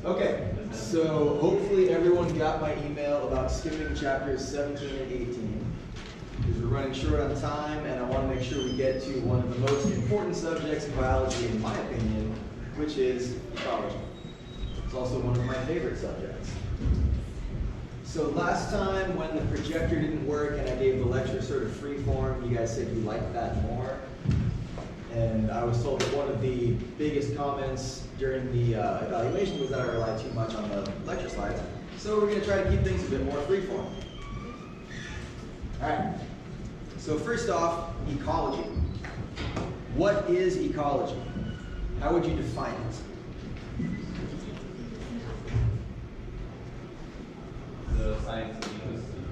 Okay, so hopefully everyone got my email about skipping chapters 17 and 18. Because we're running short on time and I want to make sure we get to one of the most important subjects in biology, in my opinion, which is ecology. It's also one of my favorite subjects. So last time when the projector didn't work and I gave the lecture sort of free form, you guys said you liked that more. And I was told that one of the biggest comments during the evaluation was that I relied too much on the lecture slides. So we're going to try to keep things a bit more freeform. All right. So first off, ecology. What is ecology? How would you define it? The science of ecosystem.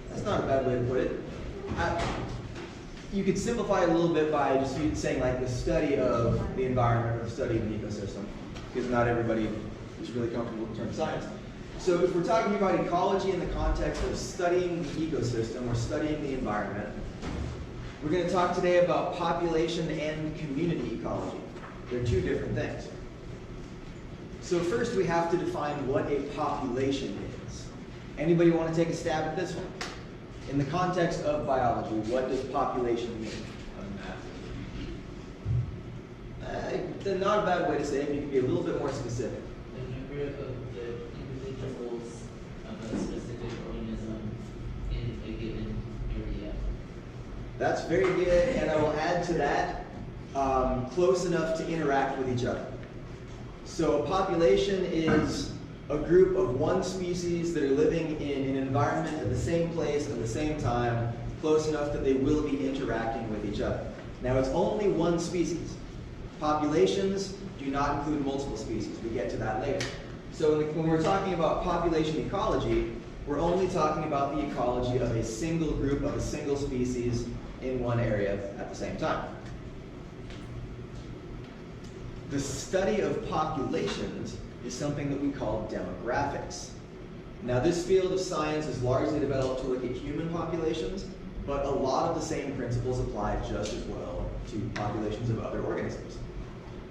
That's not a bad way to put it. You could simplify it a little bit by just saying like the study of the environment or the study of the ecosystem, because not everybody is really comfortable with the term science. So if we're talking about ecology in the context of studying the ecosystem or studying the environment, we're going to talk today about population and community ecology. They're two different things. So first we have to define what a population is. Anybody want to take a stab at this one? In the context of biology, what does population mean? Not a bad way to say it, but you can be a little bit more specific. The number of the individuals of a specific organism in a given area. That's very good, and I will add to that, close enough to interact with each other. So a population is a group of one species that are living in an environment at the same place at the same time, close enough that they will be interacting with each other. Now it's only one species. Populations do not include multiple species. We get to that later. So when we're talking about population ecology, we're only talking about the ecology of a single group of a single species in one area at the same time. The study of populations is something that we call demographics. Now this field of science is largely developed to look at human populations, but a lot of the same principles apply just as well to populations of other organisms.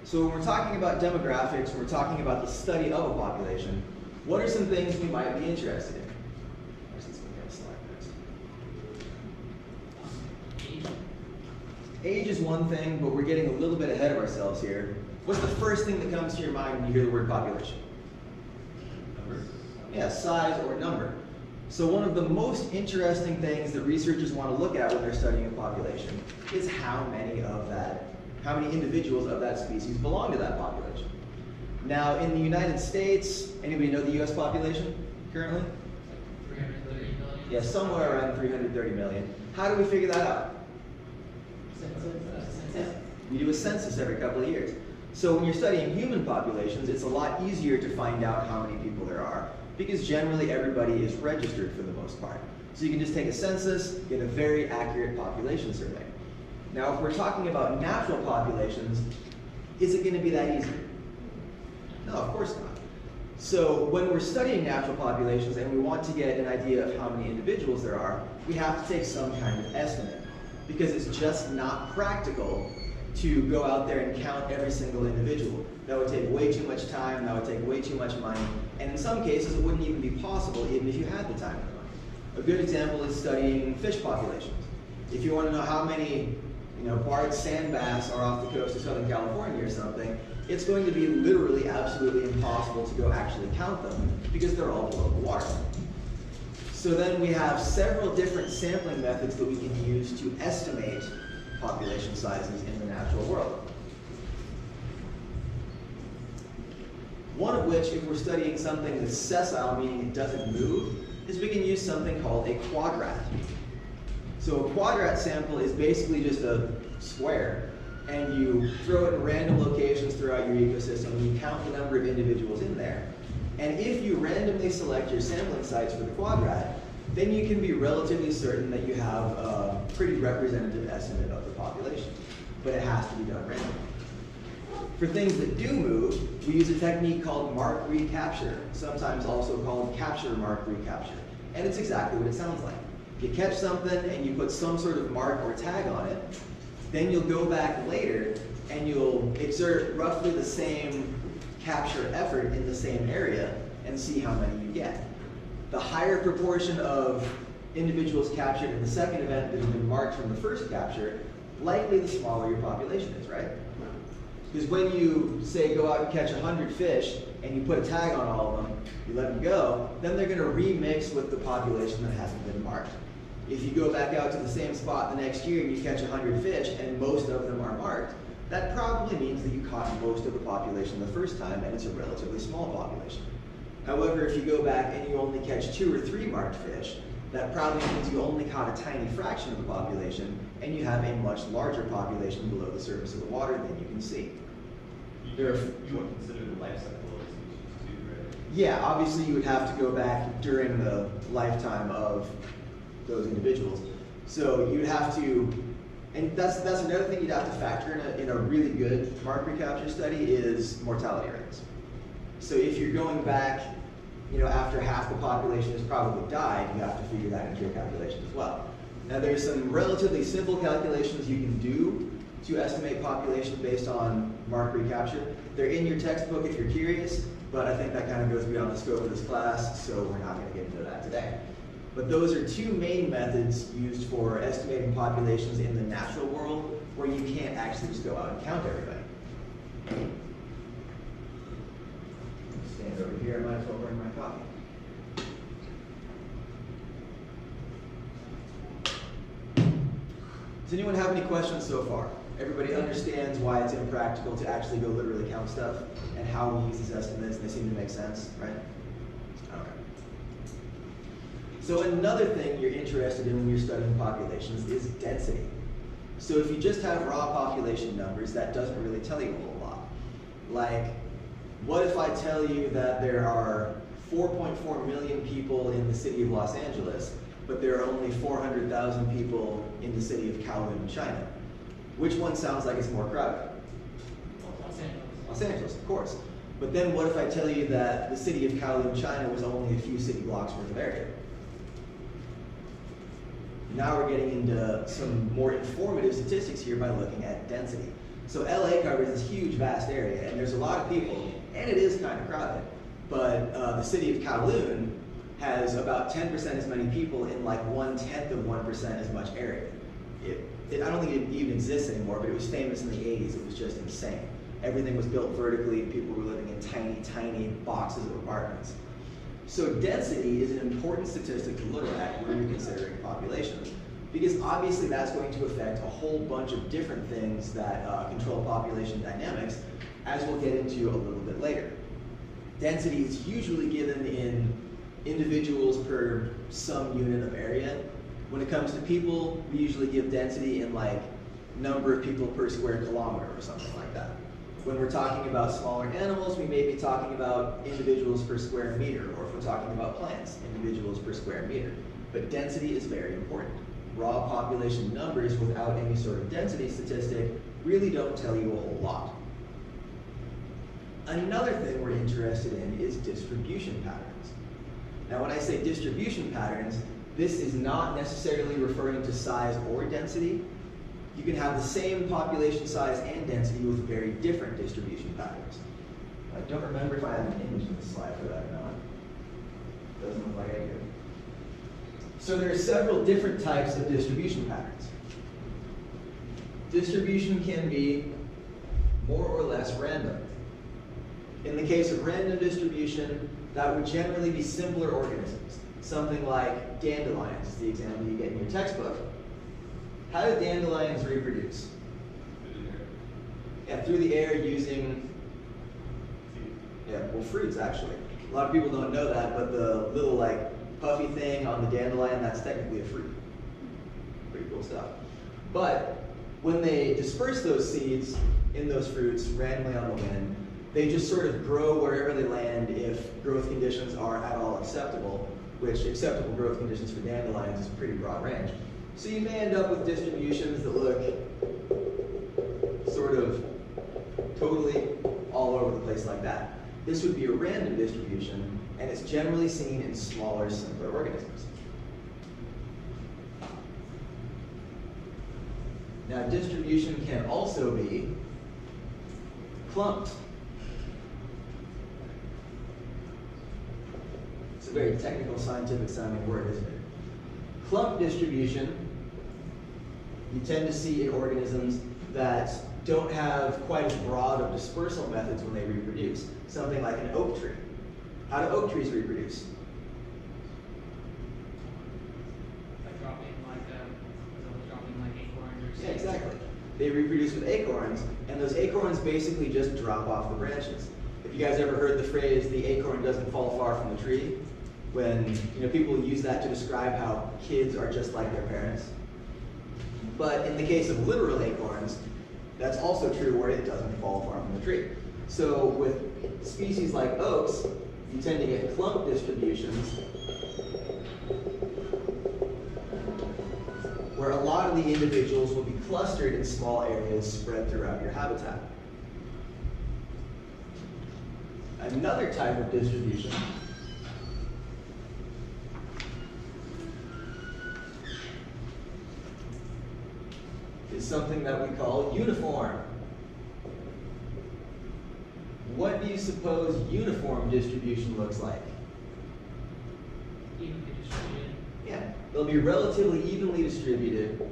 So when we're talking about demographics, when we're talking about the study of a population, what are some things we might be interested in? Age is one thing, but we're getting a little bit ahead of ourselves here. What's the first thing that comes to your mind when you hear the word population? Numbers. Yeah, size or number. So one of the most interesting things that researchers want to look at when they're studying a population is how many individuals of that species belong to that population. Now in the United States, anybody know the US population currently? 330 million? Yeah, somewhere around 330 million. How do we figure that out? We do a census every couple of years. So when you're studying human populations, it's a lot easier to find out how many people there are, because generally everybody is registered for the most part. So you can just take a census, get a very accurate population survey. Now if we're talking about natural populations, is it going to be that easy? No, of course not. So when we're studying natural populations and we want to get an idea of how many individuals there are, we have to take some kind of estimate, because it's just not practical to go out there and count every single individual. That would take way too much time, that would take way too much money, and in some cases it wouldn't even be possible even if you had the time and the money. A good example is studying fish populations. If you want to know how many barred sand bass are off the coast of Southern California or something, it's going to be literally absolutely impossible to go actually count them because they're all below the water. So then we have several different sampling methods that we can use to estimate population sizes in the natural world. One of which, if we're studying something that's sessile, meaning it doesn't move, is we can use something called a quadrat. So a quadrat sample is basically just a square, and you throw it in random locations throughout your ecosystem, and you count the number of individuals in there. And if you randomly select your sampling sites for the quadrat, then you can be relatively certain that you have a pretty representative estimate of the population. But it has to be done randomly. For things that do move, we use a technique called mark recapture, sometimes also called capture mark recapture. And it's exactly what it sounds like. If you catch something and you put some sort of mark or tag on it, then you'll go back later and you'll exert roughly the same capture effort in the same area and see how many you get. The higher proportion of individuals captured in the second event that have been marked from the first capture, likely the smaller your population is, right? Because when you, say, go out and catch 100 fish and you put a tag on all of them, you let them go, then they're going to remix with the population that hasn't been marked. If you go back out to the same spot the next year and you catch 100 fish and most of them are marked, that probably means that you caught most of the population the first time and it's a relatively small population. However, if you go back and you only catch 2 or 3 marked fish, that probably means you only caught a tiny fraction of the population and you have a much larger population below the surface of the water than you can see. You would consider the life cycle of species too, right? Yeah, obviously you would have to go back during the lifetime of those individuals. So you'd have to, and that's another thing you'd have to factor in a really good mark recapture study is mortality rates. So if you're going back, after half the population has probably died, you have to figure that into your calculation as well. Now there's some relatively simple calculations you can do to estimate population based on mark recapture. They're in your textbook if you're curious, but I think that kind of goes beyond the scope of this class, so we're not going to get into that today. But those are 2 main methods used for estimating populations in the natural world where you can't actually just go out and count everybody. Stand over here, I might as well bring my copy. Does anyone have any questions so far? Everybody understands why it's impractical to actually go literally count stuff and how we use these estimates, and they seem to make sense, right? Okay. So another thing you're interested in when you're studying populations is density. So if you just have raw population numbers, that doesn't really tell you a whole lot. Like, what if I tell you that there are 4.4 million people in the city of Los Angeles, but there are only 400,000 people in the city of Kowloon, China? Which one sounds like it's more crowded? Los Angeles. Los Angeles, of course. But then what if I tell you that the city of Kowloon, China was only a few city blocks worth of area? Now we're getting into some more informative statistics here by looking at density. So LA covers this huge, vast area, and there's a lot of people, and it is kind of crowded. But the city of Kowloon has about 10% as many people in like 1/10 of 1% as much area. I don't think it even exists anymore, but it was famous in the 80s. It was just insane. Everything was built vertically. People were living in tiny, tiny boxes of apartments. So density is an important statistic to look at when you're considering population, because obviously that's going to affect a whole bunch of different things that control population dynamics, as we'll get into a little bit later. Density is usually given in individuals per some unit of area. When it comes to people, we usually give density in like number of people per square kilometer or something like that. When we're talking about smaller animals, we may be talking about individuals per square meter, or if we're talking about plants, individuals per square meter. But density is very important. Raw population numbers without any sort of density statistic really don't tell you a whole lot. Another thing we're interested in is distribution patterns. Now when I say distribution patterns, this is not necessarily referring to size or density. You can have the same population size and density with very different distribution patterns. I don't remember if I have an image in the slide for that or not. Doesn't look like I do. So there are several different types of distribution patterns. Distribution can be more or less random. In the case of random distribution, that would generally be simpler organisms. Something like dandelions is the example you get in your textbook. How do dandelions reproduce? Yeah, through the air using, fruits actually. A lot of people don't know that, but the little like puffy thing on the dandelion, that's technically a fruit. Pretty cool stuff. But when they disperse those seeds in those fruits randomly on the wind, they just sort of grow wherever they land if growth conditions are at all acceptable, which acceptable growth conditions for dandelions is a pretty broad range. So you may end up with distributions that look sort of totally all over the place like that. This would be a random distribution, and it's generally seen in smaller, simpler organisms. Now, distribution can also be clumped. a very technical, scientific sounding word, isn't it? Clump distribution, you tend to see in organisms that don't have quite as broad of dispersal methods when they reproduce. Something like an oak tree. How do oak trees reproduce? Dropping like acorns or seeds. Yeah, exactly. They reproduce with acorns, and those acorns basically just drop off the branches. If you guys ever heard the phrase, the acorn doesn't fall far from the tree, when people use that to describe how kids are just like their parents. But in the case of literal acorns, that's also true where it doesn't fall far from the tree. So with species like oaks, you tend to get clump distributions where a lot of the individuals will be clustered in small areas spread throughout your habitat. Another type of distribution is something that we call uniform. What do you suppose uniform distribution looks like? Evenly distributed. Yeah, they'll be relatively evenly distributed.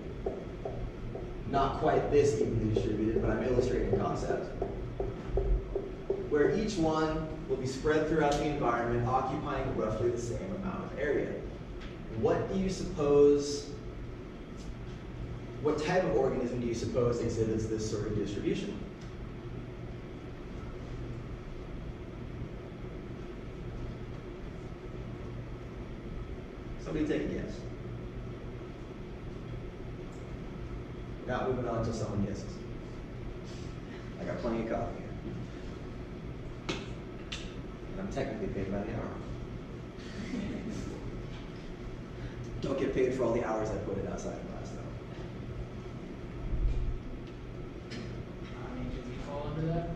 Not quite this evenly distributed, but I'm illustrating a concept. Where each one will be spread throughout the environment, occupying roughly the same amount of area. What do you suppose, what type of organism do you suppose exhibits this sort of distribution? Somebody take a guess. We're not moving on until someone guesses. I got plenty of coffee here. And I'm technically paid by the hour. Don't get paid for all the hours I put in outside of class, though. I mean, did we fall under that?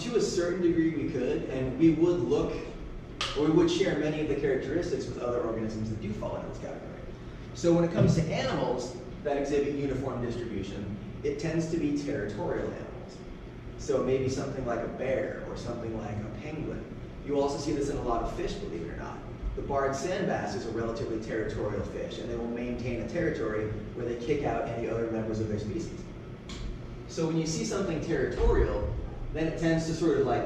To a certain degree we could, and we would look, or we would share many of the characteristics with other organisms that do fall into this category. So when it comes to animals that exhibit uniform distribution, it tends to be territorial animals. So maybe something like a bear or something like a penguin. You also see this in a lot of fish, believe it or not. The barred sand bass is a relatively territorial fish, and they will maintain a territory where they kick out any other members of their species. So when you see something territorial, then it tends to sort of like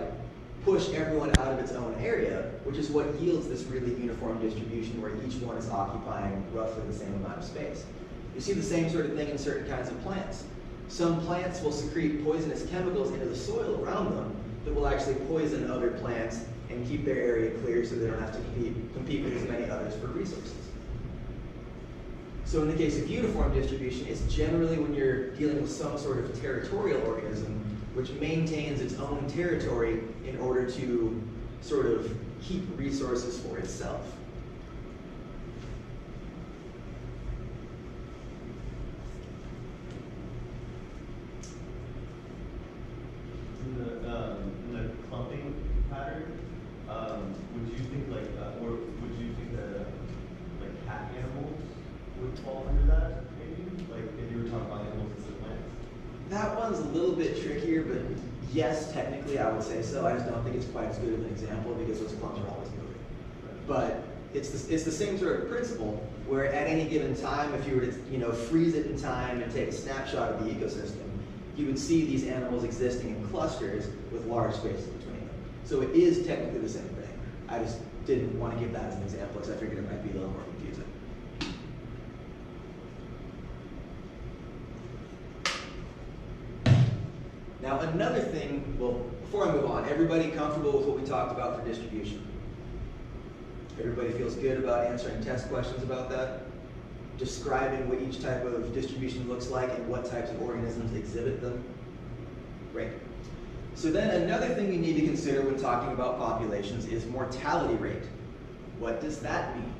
push everyone out of its own area, which is what yields this really uniform distribution where each one is occupying roughly the same amount of space. You see the same sort of thing in certain kinds of plants. Some plants will secrete poisonous chemicals into the soil around them that will actually poison other plants and keep their area clear so they don't have to compete with as many others for resources. So in the case of uniform distribution, it's generally when you're dealing with some sort of territorial organism which maintains its own territory in order to sort of keep resources for itself. In the clumping pattern, would you think or would you think that like cat animals would fall under that? Maybe, like if you were talking about animals instead of plants. That one's a little bit trickier, but yes, technically I would say so. I just don't think it's quite as good of an example because those clumps are always moving. But it's the same sort of principle where at any given time, if you were to freeze it in time and take a snapshot of the ecosystem, you would see these animals existing in clusters with large spaces between them. So it is technically the same thing. I just didn't want to give that as an example because I figured it might be a little more confusing. Now another thing, well, before I move on, everybody comfortable with what we talked about for distribution? Everybody feels good about answering test questions about that? Describing what each type of distribution looks like and what types of organisms exhibit them? Great. So then another thing we need to consider when talking about populations is mortality rate. What does that mean?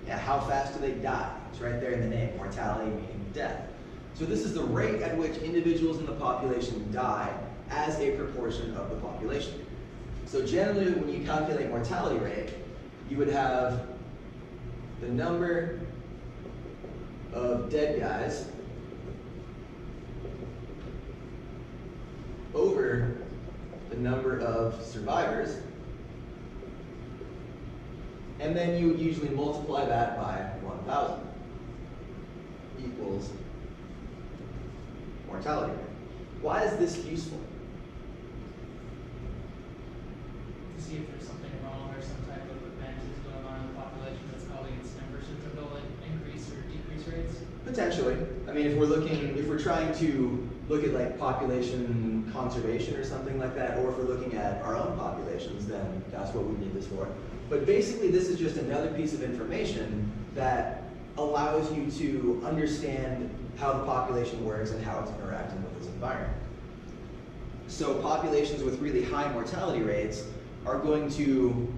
Yeah, how fast do they die? It's right there in the name, mortality meaning death. So this is the rate at which individuals in the population die as a proportion of the population. So generally when you calculate mortality rate, you would have the number of dead guys over the number of survivors And then you would usually multiply that by 1,000 equals mortality rate. Why is this useful? To see if there's something wrong or some type of event is going on in the population that's causing its numbers to go like increase or decrease rates. Potentially. I mean, if we're trying to look at like population conservation or something like that, or if we're looking at our own populations, then that's what we need this for. But basically, this is just another piece of information that allows you to understand how the population works and how it's interacting with its environment. So populations with really high mortality rates are going to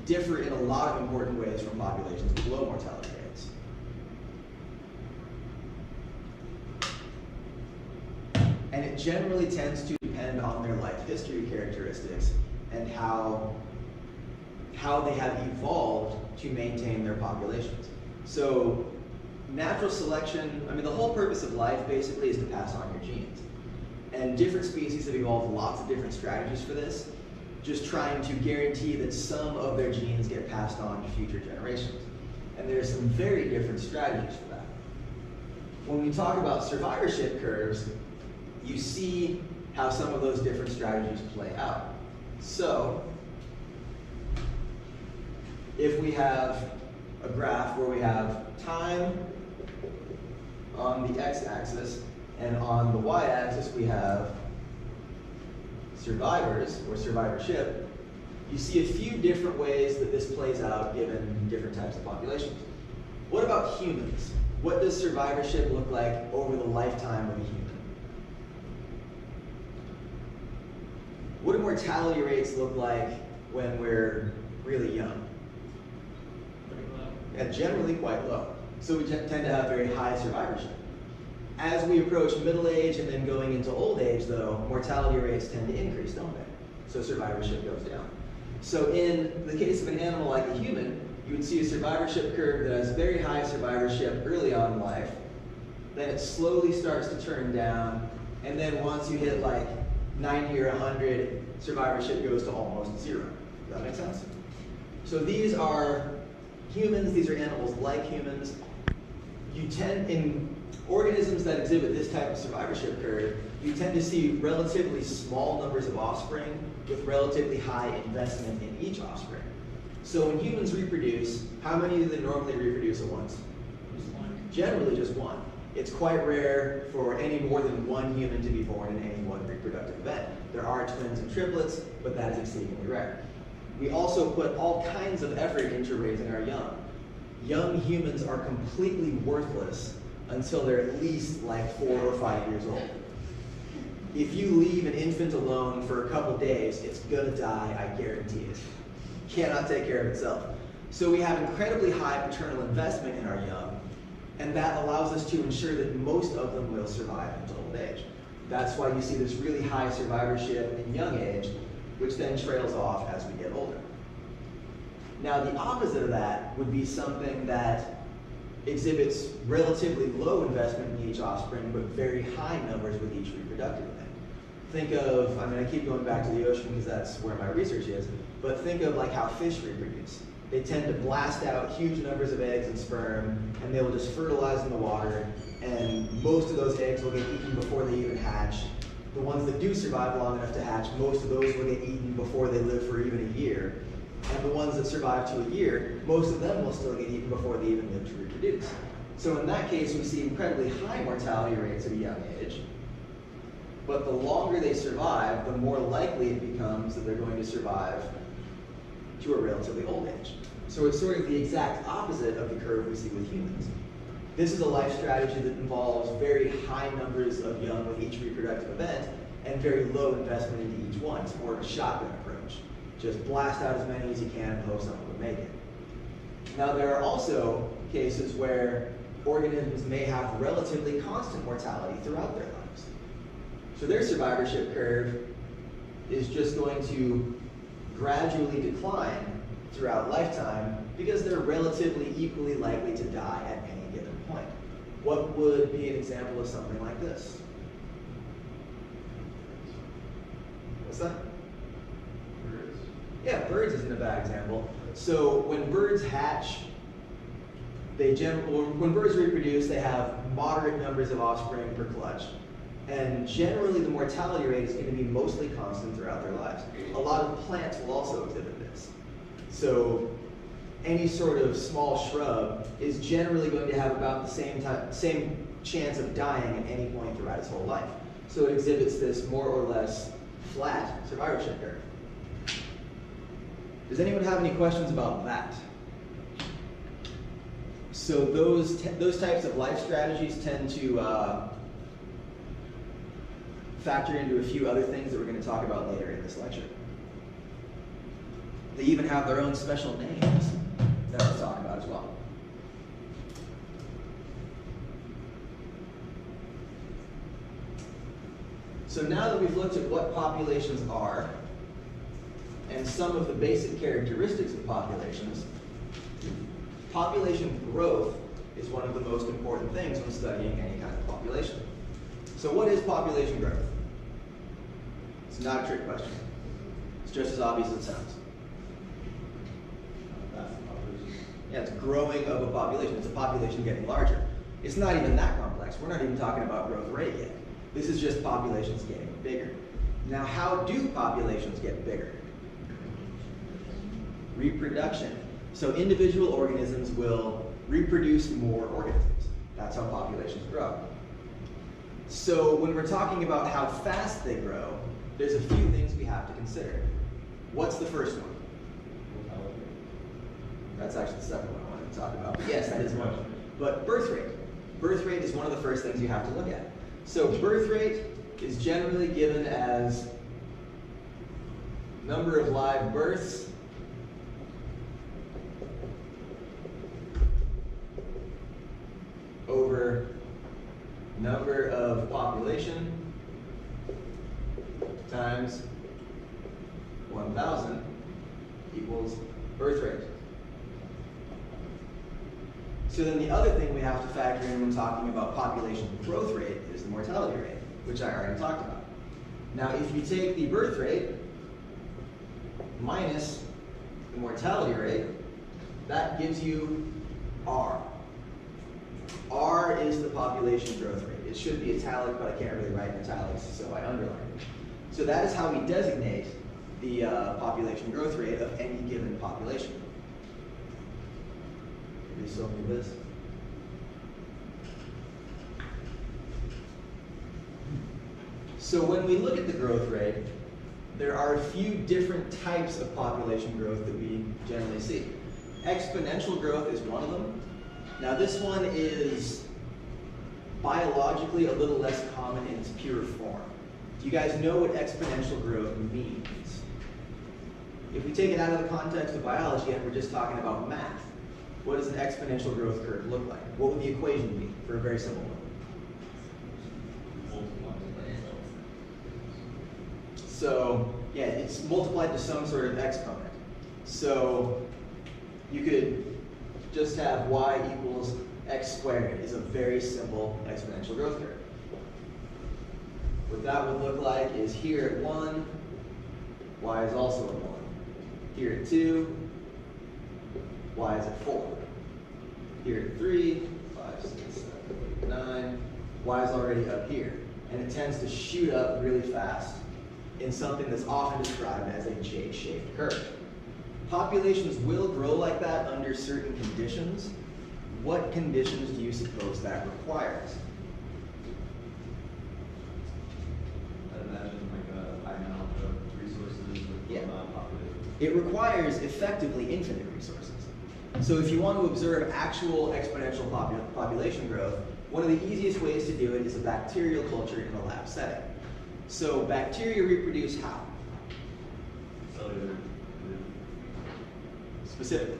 differ in a lot of important ways from populations with low mortality rates. And it generally tends to depend on their life history characteristics and how they have evolved to maintain their populations. So natural selection, I mean, the whole purpose of life basically is to pass on your genes. And different species have evolved lots of different strategies for this, just trying to guarantee that some of their genes get passed on to future generations. And there's some very different strategies for that. When we talk about survivorship curves, you see how some of those different strategies play out. So, if we have a graph where we have time on the x-axis, and on the y-axis we have survivors, or survivorship, you see a few different ways that this plays out given different types of populations. What about humans? What does survivorship look like over the lifetime of a human? What do mortality rates look like when we're really young? Pretty low. Yeah, generally quite low. So we tend to have very high survivorship. As we approach middle age and then going into old age, though, mortality rates tend to increase, don't they? So survivorship goes down. So in the case of an animal like a human, you would see a survivorship curve that has very high survivorship early on in life, then it slowly starts to turn down, and then once you hit like 90 or 100, survivorship goes to almost zero. Does that make sense? So these are humans, these are animals like humans. You tend, in organisms that exhibit this type of survivorship curve, you tend to see relatively small numbers of offspring with relatively high investment in each offspring. So when humans reproduce, how many do they normally reproduce at once? Just one. Generally just one. It's quite rare for any more than one human to be born in any one reproductive event. There are twins and triplets, but that is exceedingly rare. We also put all kinds of effort into raising our young. Young humans are completely worthless until they're at least like 4 or 5 years old. If you leave an infant alone for a couple days, it's gonna die, I guarantee it. Cannot take care of itself. So we have incredibly high paternal investment in our young, and that allows us to ensure that most of them will survive until old age. That's why you see this really high survivorship in young age, which then trails off as we get older. Now the opposite of that would be something that exhibits relatively low investment in each offspring, but very high numbers with each reproductive event. Think of, I mean, I keep going back to the ocean because that's where my research is, but think of like how fish reproduce. They tend to blast out huge numbers of eggs and sperm, and they will just fertilize in the water, and most of those eggs will get eaten before they even hatch. The ones that do survive long enough to hatch, most of those will get eaten before they live for even a year. And the ones that survive to a year, most of them will still get eaten before they even live to reproduce. So in that case, we see incredibly high mortality rates at a young age. But the longer they survive, the more likely it becomes that they're going to survive to a relatively old age. So it's sort of the exact opposite of the curve we see with humans. This is a life strategy that involves very high numbers of young with each reproductive event and very low investment into each one. It's more of a shotgun approach. Just blast out as many as you can and hope someone will make it. Now there are also cases where organisms may have relatively constant mortality throughout their lives. So their survivorship curve is just going to gradually decline throughout lifetime because they're relatively equally likely to die at any given point. What would be an example of something like this? What's that? Birds. Yeah, birds isn't a bad example. So when birds hatch, when birds reproduce, they have moderate numbers of offspring per clutch. And generally the mortality rate is going to be mostly constant throughout their lives. A lot of plants will also exhibit this. So any sort of small shrub is generally going to have about the same chance of dying at any point throughout its whole life. So it exhibits this more or less flat survivorship curve. Does anyone have any questions about that? So those types of life strategies tend to factor into a few other things that we're going to talk about later in this lecture. They even have their own special names that we'll talk about as well. So now that we've looked at what populations are and some of the basic characteristics of populations, population growth is one of the most important things when studying any kind of population. So what is population growth? It's not a trick question. It's just as obvious as it sounds. Yeah, it's growing of a population. It's a population getting larger. It's not even that complex. We're not even talking about growth rate yet. This is just populations getting bigger. Now, how do populations get bigger? Reproduction. So individual organisms will reproduce more organisms. That's how populations grow. So when we're talking about how fast they grow, there's a few things we have to consider. What's the first one? That's actually the second one I wanted to talk about. But yes, that is one. But birth rate. Birth rate is one of the first things you have to look at. So birth rate is generally given as number of live births over number of population times 1,000 equals birth rate. So then the other thing we have to factor in when talking about population growth rate is the mortality rate, which I already talked about. Now if you take the birth rate minus the mortality rate, that gives you R. R is the population growth rate. It should be italic, but I can't really write in italics, so I underline it. So that is how we designate the population growth rate of any given population. Maybe so many this. So when we look at the growth rate, there are a few different types of population growth that we generally see. Exponential growth is one of them. Now this one is biologically a little less common in its pure form. Do you guys know what exponential growth means? If we take it out of the context of biology and we're just talking about math, what does an exponential growth curve look like? What would the equation be for a very simple one? So, yeah, it's multiplied to some sort of exponent. So, you could just have y equals x squared is a very simple exponential growth curve. What that would look like is here at 1, y is also at 1. Here at 2, y is at 4. Here at 3, 5, 6, 7, 8, 9, y is already up here. And it tends to shoot up really fast in something that's often described as a J-shaped curve. Populations will grow like that under certain conditions. What conditions do you suppose that requires? I imagine like a high amount of resources with population. It requires effectively infinite resources. So if you want to observe actual exponential population growth, one of the easiest ways to do it is a bacterial culture in a lab setting. So bacteria reproduce how? Cellular. Specifically,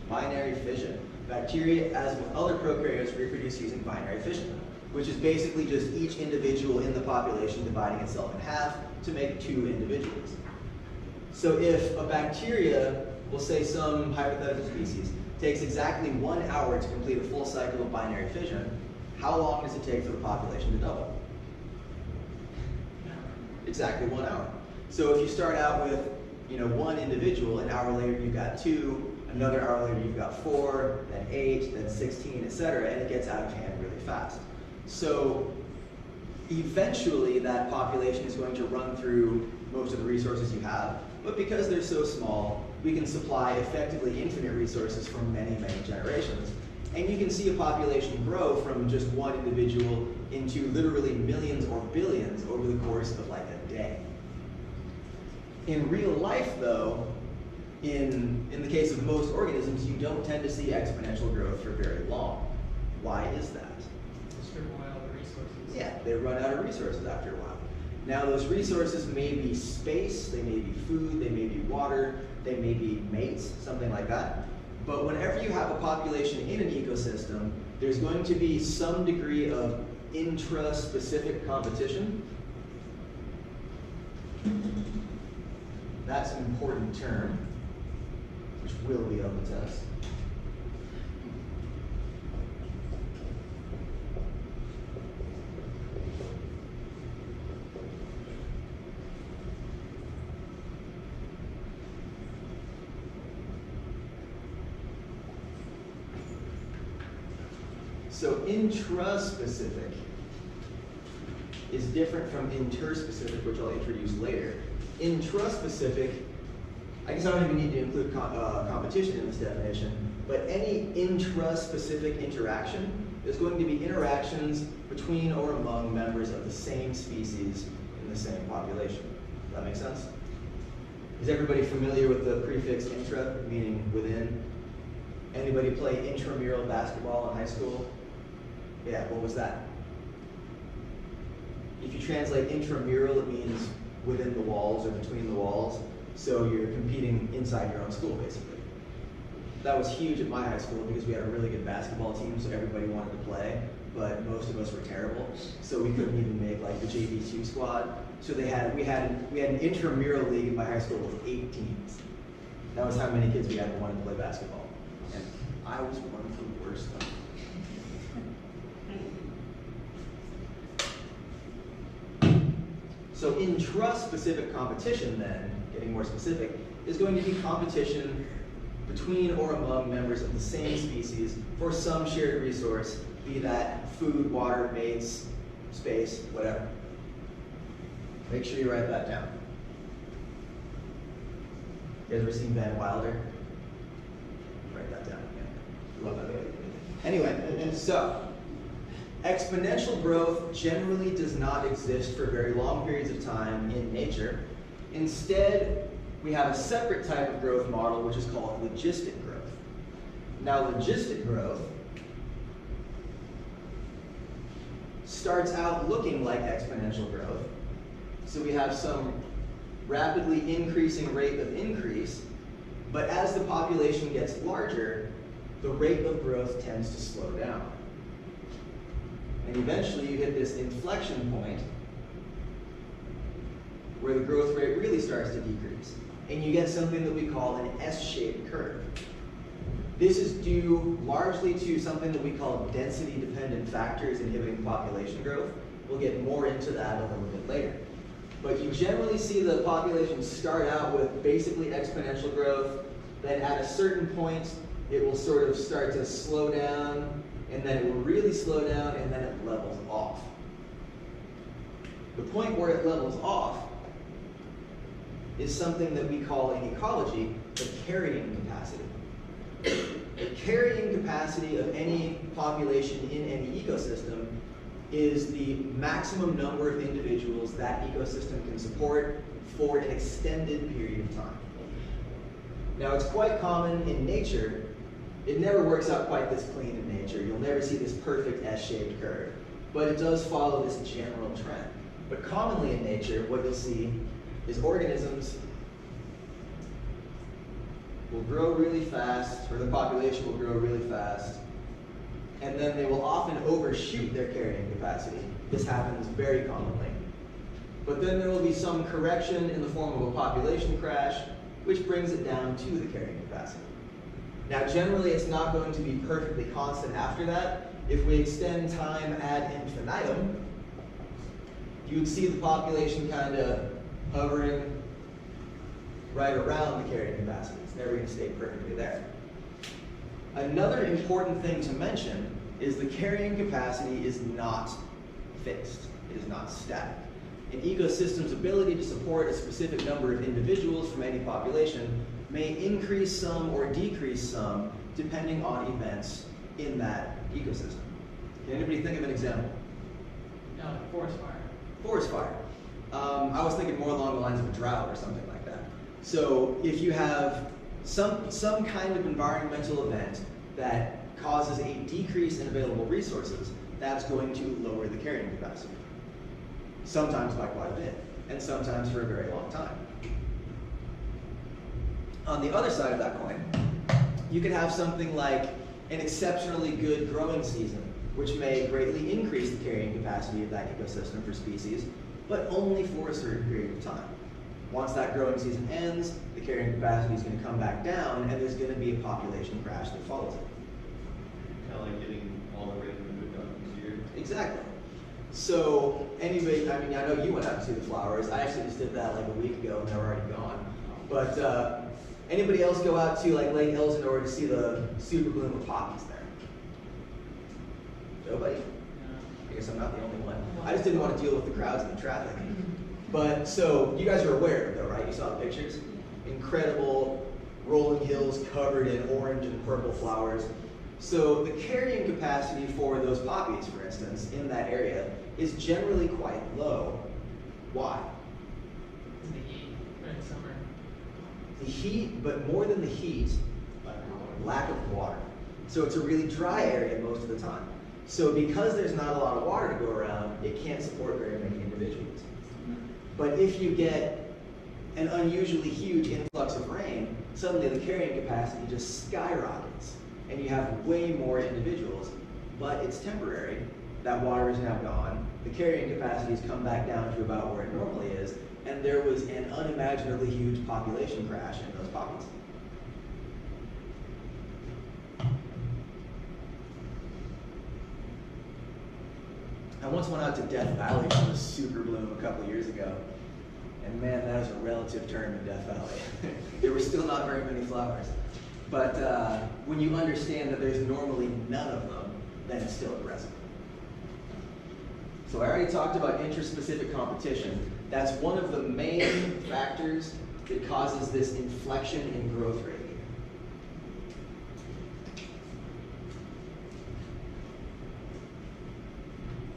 binary fission. Bacteria, as with other prokaryotes, reproduce using binary fission, which is basically just each individual in the population dividing itself in half to make 2 individuals. So if a bacteria, we'll say some hypothetical species, takes exactly 1 hour to complete a full cycle of binary fission, how long does it take for the population to double? Exactly 1 hour. So if you start out with one individual, an hour later you've got 2, another hour later you've got 4, then 8, then 16, etc., and it gets out of hand really fast. So eventually that population is going to run through most of the resources you have, but because they're so small, we can supply effectively infinite resources from many, many generations. And you can see a population grow from just one individual into literally millions or billions over the course of like a day. In real life though, in the case of most organisms, you don't tend to see exponential growth for very long. Why is that? Strip away all the resources. Yeah, they run out of resources after a while. Now those resources may be space, they may be food, they may be water, they may be mates, something like that. But whenever you have a population in an ecosystem, there's going to be some degree of intra-specific competition. That's an important term, which will be on the test. So intraspecific is different from interspecific, which I'll introduce later. Intraspecific, I guess I don't even need to include competition in this definition, but any intraspecific interaction is going to be interactions between or among members of the same species in the same population. Does that make sense? Is everybody familiar with the prefix intra, meaning within? Anybody play intramural basketball in high school? Yeah, what was that? If you translate intramural, it means within the walls or between the walls. So you're competing inside your own school, basically. That was huge at my high school because we had a really good basketball team, so everybody wanted to play, but most of us were terrible. So we couldn't even make like the JV2 squad. So we had an intramural league in my high school with 8 teams. That was how many kids we had who wanted to play basketball. And I was one of the worst. So intraspecific competition then, getting more specific, is going to be competition between or among members of the same species for some shared resource, be that food, water, mates, space, whatever. Make sure you write that down. You guys ever seen Van Wilder? Write that down. Yeah. Love that movie. Anyway, so exponential growth generally does not exist for very long periods of time in nature. Instead, we have a separate type of growth model which is called logistic growth. Now, logistic growth starts out looking like exponential growth. So we have some rapidly increasing rate of increase, but as the population gets larger, the rate of growth tends to slow down. And eventually you hit this inflection point where the growth rate really starts to decrease. And you get something that we call an S-shaped curve. This is due largely to something that we call density-dependent factors inhibiting population growth. We'll get more into that a little bit later. But you generally see the population start out with basically exponential growth, then at a certain point it will sort of start to slow down, and then it will really slow down, and then it levels off. The point where it levels off is something that we call in ecology the carrying capacity. The carrying capacity of any population in any ecosystem is the maximum number of individuals that ecosystem can support for an extended period of time. Now, it's quite common in nature. It never works out quite this clean in nature. You'll never see this perfect S-shaped curve, but it does follow this general trend. But commonly in nature, what you'll see is organisms will grow really fast, or the population will grow really fast, and then they will often overshoot their carrying capacity. This happens very commonly. But then there will be some correction in the form of a population crash, which brings it down to the carrying capacity. Now, generally, it's not going to be perfectly constant after that. If we extend time ad infinitum, you would see the population kind of hovering right around the carrying capacity. It's never going to stay perfectly there. Another important thing to mention is the carrying capacity is not fixed. It is not static. An ecosystem's ability to support a specific number of individuals from any population may increase some or decrease some depending on events in that ecosystem. Can anybody think of an example? No, forest fire. Forest fire. I was thinking more along the lines of a drought or something like that. So if you have some kind of environmental event that causes a decrease in available resources, that's going to lower the carrying capacity. Sometimes by quite a bit, and sometimes for a very long time. On the other side of that coin, you could have something like an exceptionally good growing season, which may greatly increase the carrying capacity of that ecosystem for species, but only for a certain period of time. Once that growing season ends, the carrying capacity is going to come back down, and there's going to be a population crash that follows it. Kind of like getting all the rain removed out this year. Exactly. So anybody, I mean, I know you went out to see the flowers. I actually just did that like a week ago, and they're already gone. But anybody else go out to like Lake Elsinore to see the super bloom of poppies there? Nobody? I guess I'm not the only one. I just didn't want to deal with the crowds and the traffic. But so you guys are aware of it though, right? You saw the pictures? Incredible rolling hills covered in orange and purple flowers. So the carrying capacity for those poppies, for instance, in that area is generally quite low. Why? The heat during the summer. The heat, but more than the heat, lack of water. So it's a really dry area most of the time. So because there's not a lot of water to go around, it can't support very many individuals. But if you get an unusually huge influx of rain, suddenly the carrying capacity just skyrockets, and you have way more individuals, but it's temporary. That water is now gone. The carrying capacity has come back down to about where it normally is, and there was an unimaginably huge population crash in those poppies. I once went out to Death Valley for the super bloom a couple years ago, and man, that is a relative term in Death Valley. There were still not very many flowers. But when you understand that there's normally none of them, then it's still aggressive. So I already talked about interspecific competition. That's one of the main factors that causes this inflection in growth rate.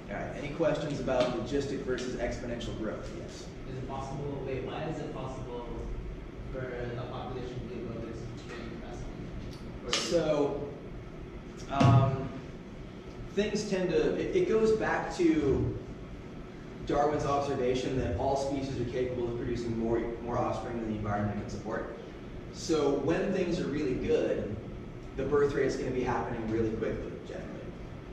All right, any questions about logistic versus exponential growth? Yes. Is it possible, why is it possible for a population to grow its carrying capacity? So, things tend to, it goes back to Darwin's observation that all species are capable of producing more offspring than the environment can support. So when things are really good, the birth rate is going to be happening really quickly, generally.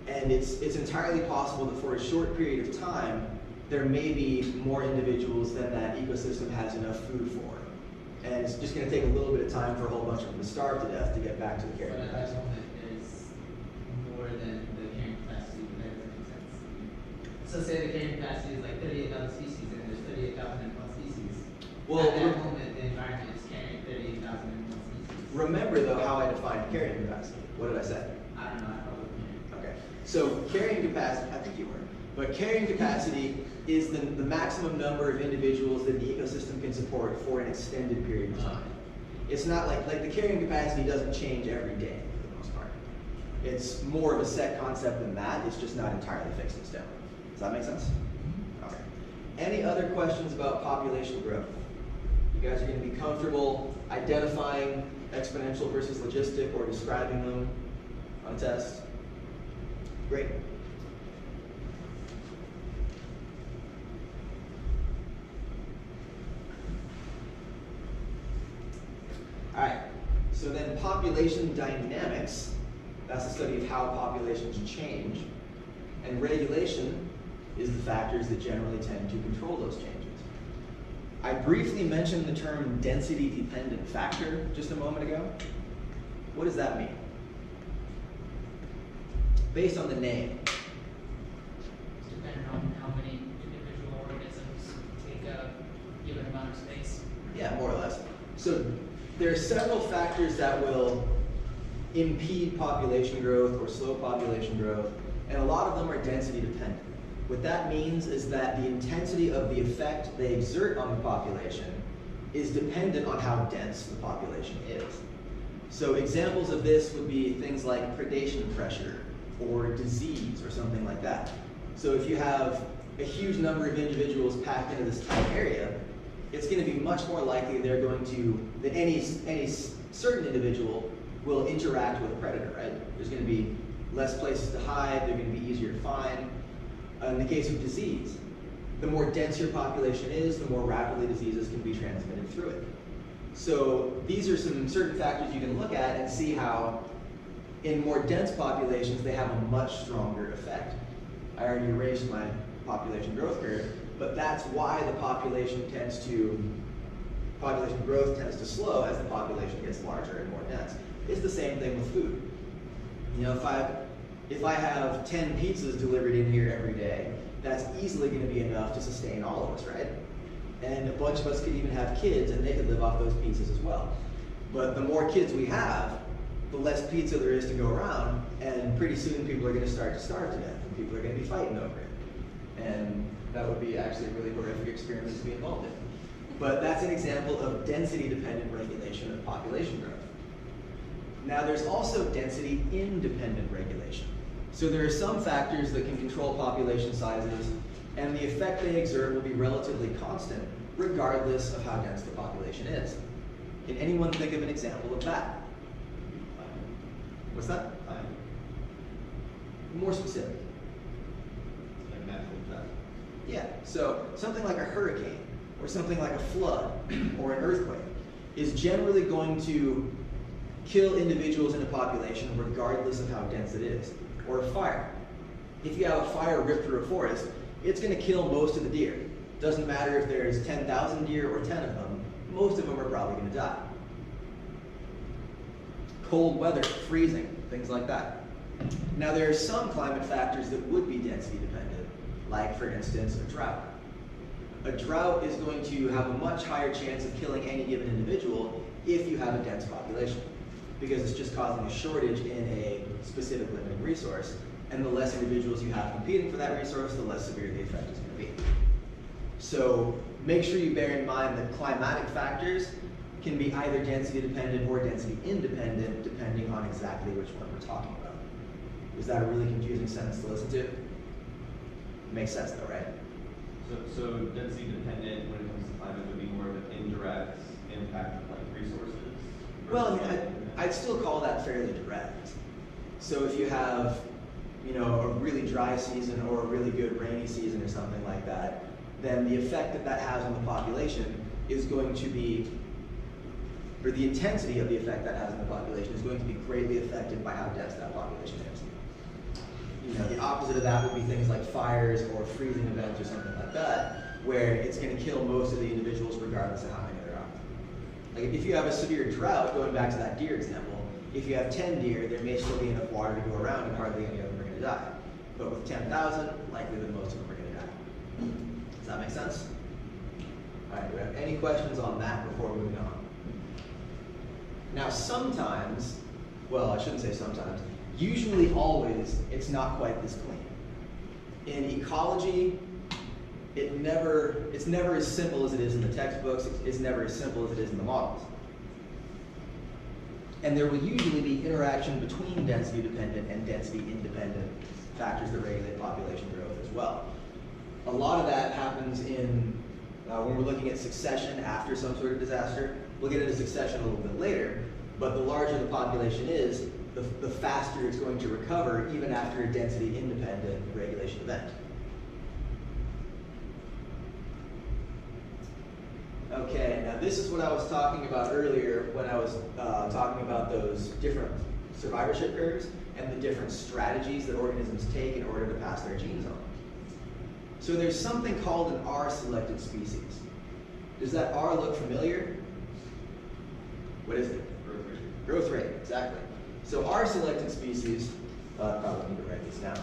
And it's entirely possible that for a short period of time, there may be more individuals than that ecosystem has enough food for. And it's just going to take a little bit of time for a whole bunch of them to starve to death to get back to the carrying But at that capacity. moment, there's more than the carrying capacity, that doesn't make sense. So say the carrying capacity is like 38,000 species, and there's 38,001 species. Well, at that moment, the environment is carrying 38,001 species. Remember though how I defined carrying capacity. What did I say? I don't know, I probably can't. Okay, so carrying capacity, I think you were, but carrying capacity is the maximum number of individuals that the ecosystem can support for an extended period of time. It's not like the carrying capacity doesn't change every day for the most part. It's more of a set concept than that, it's just not entirely fixed in stone. Does that make sense? Okay. Any other questions about population growth? You guys are going to be comfortable identifying exponential versus logistic or describing them on a test? Great. All right, so then population dynamics, that's the study of how populations change, and regulation is the factors that generally tend to control those changes. I briefly mentioned the term density-dependent factor just a moment ago. What does that mean? Based on the name. It's dependent on how many individual organisms take a given amount of space. Yeah, more or less. So there are several factors that will impede population growth or slow population growth, and a lot of them are density dependent. What that means is that the intensity of the effect they exert on the population is dependent on how dense the population is. So examples of this would be things like predation pressure or disease or something like that. So if you have a huge number of individuals packed into this tight area, it's going to be much more likely they're going to, that any certain individual will interact with a predator, right? There's going to be less places to hide, they're going to be easier to find. In the case of disease, the more dense your population is, the more rapidly diseases can be transmitted through it. So these are some certain factors you can look at and see how in more dense populations they have a much stronger effect. I already erased my population growth curve, but that's why the population growth tends to slow as the population gets larger and more dense. It's the same thing with food. You know, if I have 10 pizzas delivered in here every day, that's easily going to be enough to sustain all of us, right? And a bunch of us could even have kids and they could live off those pizzas as well. But the more kids we have, the less pizza there is to go around, and pretty soon people are going to start to starve to death, and people are going to be fighting over it. And that would be actually a really horrific experiment to be involved in. But that's an example of density-dependent regulation of population growth. Now there's also density-independent regulation. So there are some factors that can control population sizes, and the effect they exert will be relatively constant, regardless of how dense the population is. Can anyone think of an example of that? What's that? More specific. Like natural disaster. Yeah, so something like a hurricane, or something like a flood, or an earthquake, is generally going to kill individuals in a population regardless of how dense it is. Or a fire. If you have a fire rip through a forest, it's going to kill most of the deer. Doesn't matter if there's 10,000 deer or 10 of them, most of them are probably going to die. Cold weather, freezing, things like that. Now there are some climate factors that would be density dependent, like for instance a drought. A drought is going to have a much higher chance of killing any given individual if you have a dense population, because it's just causing a shortage in a specific limiting resource, and the less individuals you have competing for that resource, the less severe the effect is going to be. So make sure you bear in mind that climatic factors can be either density dependent or density independent, depending on exactly which one we're talking about. Is that a really confusing sentence to listen to? Makes sense though, right? So density dependent when it comes to climate would be more of an indirect impact of like resources? Well, I mean, I'd still call that fairly direct. So if you have, you know, a really dry season or a really good rainy season or something like that, then the effect that that has on the population is going to be, or the intensity of the effect that has on the population is going to be greatly affected by how dense that population is. You know, the opposite of that would be things like fires or freezing events or something like that, where it's going to kill most of the individuals regardless of how many there are. Like if you have a severe drought, going back to that deer example, if you have 10 deer, there may still be enough water to go around and hardly any of them are going to die. But with 10,000, likely that most of them are going to die. Does that make sense? All right, do we have any questions on that before moving on? Now sometimes, well I shouldn't say sometimes, usually always, it's not quite this clean. In ecology, it's never as simple as it is in the textbooks, it's never as simple as it is in the models. And there will usually be interaction between density-dependent and density-independent factors that regulate population growth as well. A lot of that happens in, when we're looking at succession after some sort of disaster. We'll get into succession a little bit later, but the larger the population is, the faster it's going to recover even after a density-independent regulation event. Okay, now this is what I was talking about earlier when I was talking about those different survivorship curves and the different strategies that organisms take in order to pass their genes on. So there's something called an R-selected species. Does that R look familiar? What is it? Growth rate. Growth rate, exactly. So R-selected species, probably need to write this down.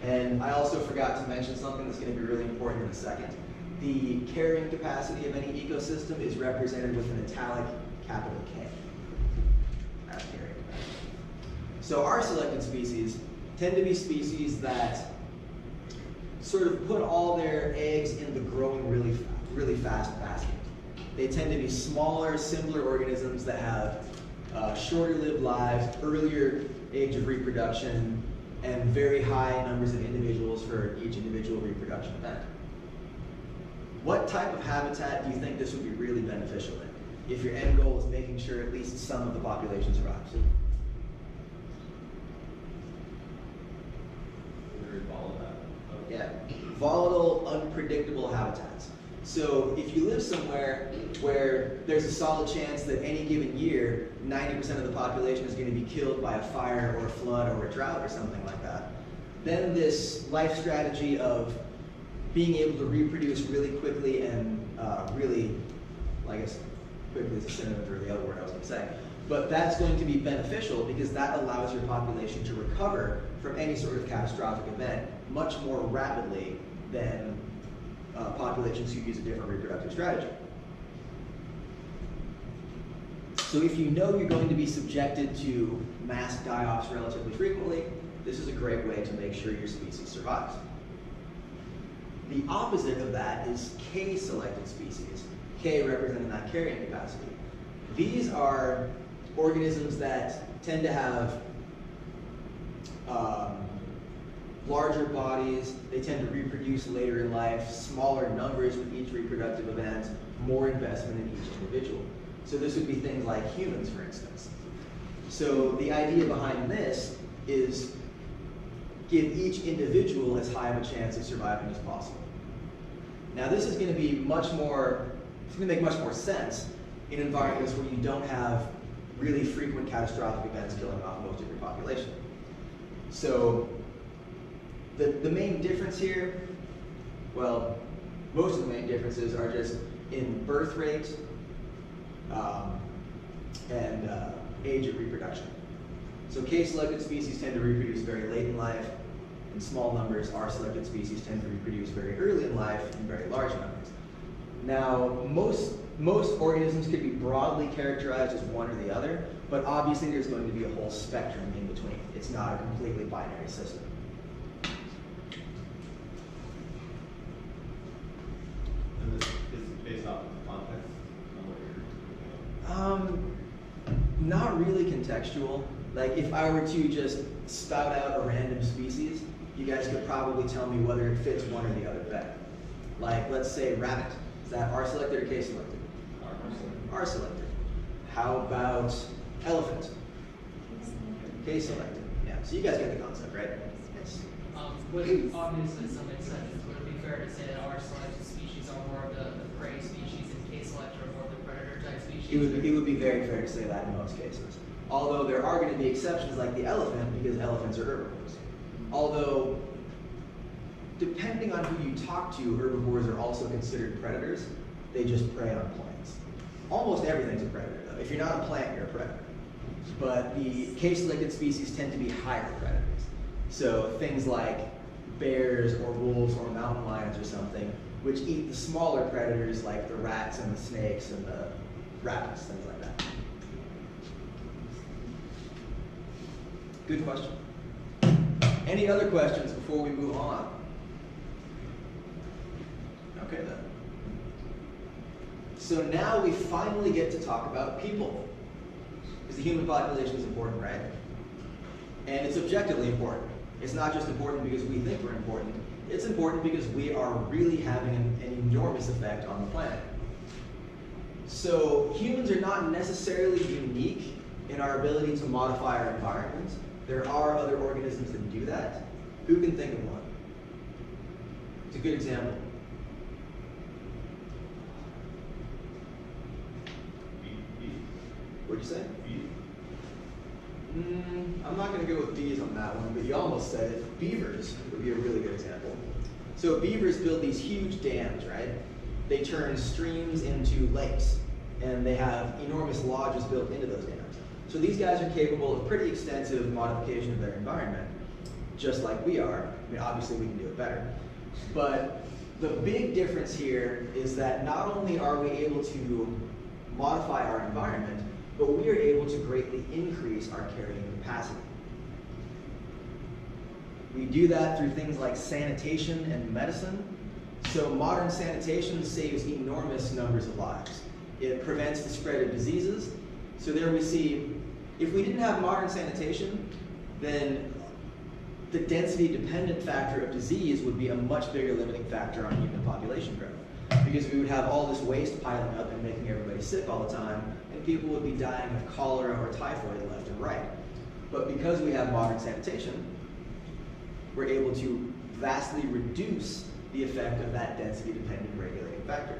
And I also forgot to mention something that's going to be really important in a second. the carrying capacity of any ecosystem is represented with an italic capital K. That's carrying capacity. So our selected species tend to be species that sort of put all their eggs in the growing really fast basket. They tend to be smaller, simpler organisms that have shorter lived lives, earlier age of reproduction, and very high numbers of individuals for each individual reproduction event. What type of habitat do you think this would be really beneficial in, if your end goal is making sure at least some of the population survives? Very volatile. Yeah, volatile, unpredictable habitats. So if you live somewhere where there's a solid chance that any given year, 90% of the population is going to be killed by a fire or a flood or a drought or something like that, then this life strategy of being able to reproduce really quickly and really, I guess quickly is a synonym for the other word I was going to say, but that's going to be beneficial because that allows your population to recover from any sort of catastrophic event much more rapidly than populations who use a different reproductive strategy. So if you know you're going to be subjected to mass die-offs relatively frequently, this is a great way to make sure your species survives. The opposite of that is K-selected species, K representing that carrying capacity. These are organisms that tend to have larger bodies, they tend to reproduce later in life, smaller numbers with each reproductive event, more investment in each individual. So this would be things like humans, for instance. So the idea behind this is give each individual as high of a chance of surviving as possible. Now this is going to be much more, it's going to make much more sense in environments where you don't have really frequent catastrophic events killing off most of your population. So the main difference here, well, most of the main differences are just in birth rate and age of reproduction. So K-selected species tend to reproduce very late in life. In small numbers, R-selected species tend to reproduce very early in life in very large numbers. Now, most organisms could be broadly characterized as one or the other, but obviously there's going to be a whole spectrum in between. It's not a completely binary system. And this is based off of the context on what you're Not really contextual. Like if I were to just spout out a random species, you guys could probably tell me whether it fits one or the other better. Like let's say rabbit. Is that R-selected or K-selected? R-selected. How about elephant? K-selected. Yeah, so you guys get the concept, right? Yes. With obviously some exceptions, would it be fair to say that R-selected species are more of the prey species and K-selected are more of the predator type species? It would be very fair to say that in most cases. Although there are going to be exceptions like the elephant because elephants are herbivores. Although, depending on who you talk to, herbivores are also considered predators. They just prey on plants. Almost everything's a predator though. If you're not a plant, you're a predator. But the K-selected species tend to be higher predators. So things like bears or wolves or mountain lions or something, which eat the smaller predators like the rats and the snakes and the rabbits, things like that. Good question. Any other questions before we move on? Okay then. So now we finally get to talk about people. Because the human population is important, right? And it's objectively important. It's not just important because we think we're important. It's important because we are really having an enormous effect on the planet. So humans are not necessarily unique in our ability to modify our environment. There are other organisms that do that. Who can think of one? It's a good example. What'd you say? I'm not going to go with bees on that one, but you almost said it. Beavers would be a really good example. So beavers build these huge dams, right? They turn streams into lakes, and they have enormous lodges built into those dams. So these guys are capable of pretty extensive modification of their environment, just like we are. I mean, obviously we can do it better. But The big difference here is that not only are we able to modify our environment, but we are able to greatly increase our carrying capacity. We do that through things like sanitation and medicine. So modern sanitation saves enormous numbers of lives. It prevents the spread of diseases. So there we see, if we didn't have modern sanitation, then the density-dependent factor of disease would be a much bigger limiting factor on human population growth. Because we would have all this waste piling up and making everybody sick all the time, and people would be dying of cholera or typhoid left and right. But because we have modern sanitation, we're able to vastly reduce the effect of that density-dependent regulating factor.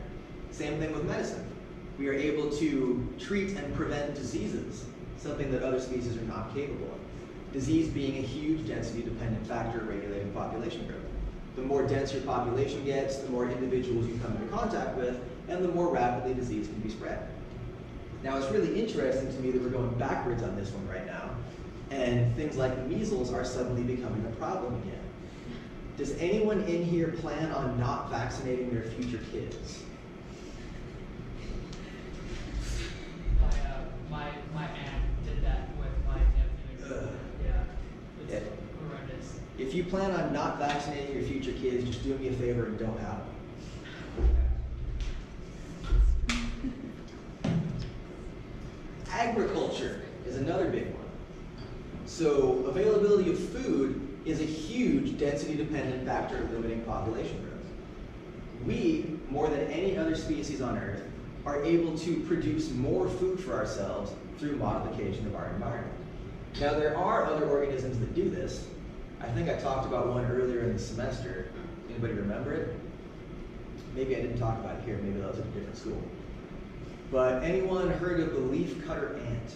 Same thing with medicine. We are able to treat and prevent diseases, something that other species are not capable of. Disease being a huge density-dependent factor regulating population growth. The more dense your population gets, the more individuals you come into contact with, and the more rapidly disease can be spread. Now, it's really interesting to me that we're going backwards on this one right now, and things like measles are suddenly becoming a problem again. Does anyone in here plan on not vaccinating their future kids? My aunt did that with my nephew. Yeah, it's horrendous. If you plan on not vaccinating your future kids, just do me a favor and don't have them. Agriculture is another big one. So availability of food is a huge density-dependent factor of limiting population growth. We, more than any other species on Earth, are able to produce more food for ourselves through modification of our environment. Now, there are other organisms that do this. I think I talked about one earlier in the semester. Anybody remember it? Maybe I didn't talk about it here, maybe that was at a different school. But anyone heard of the leafcutter ant?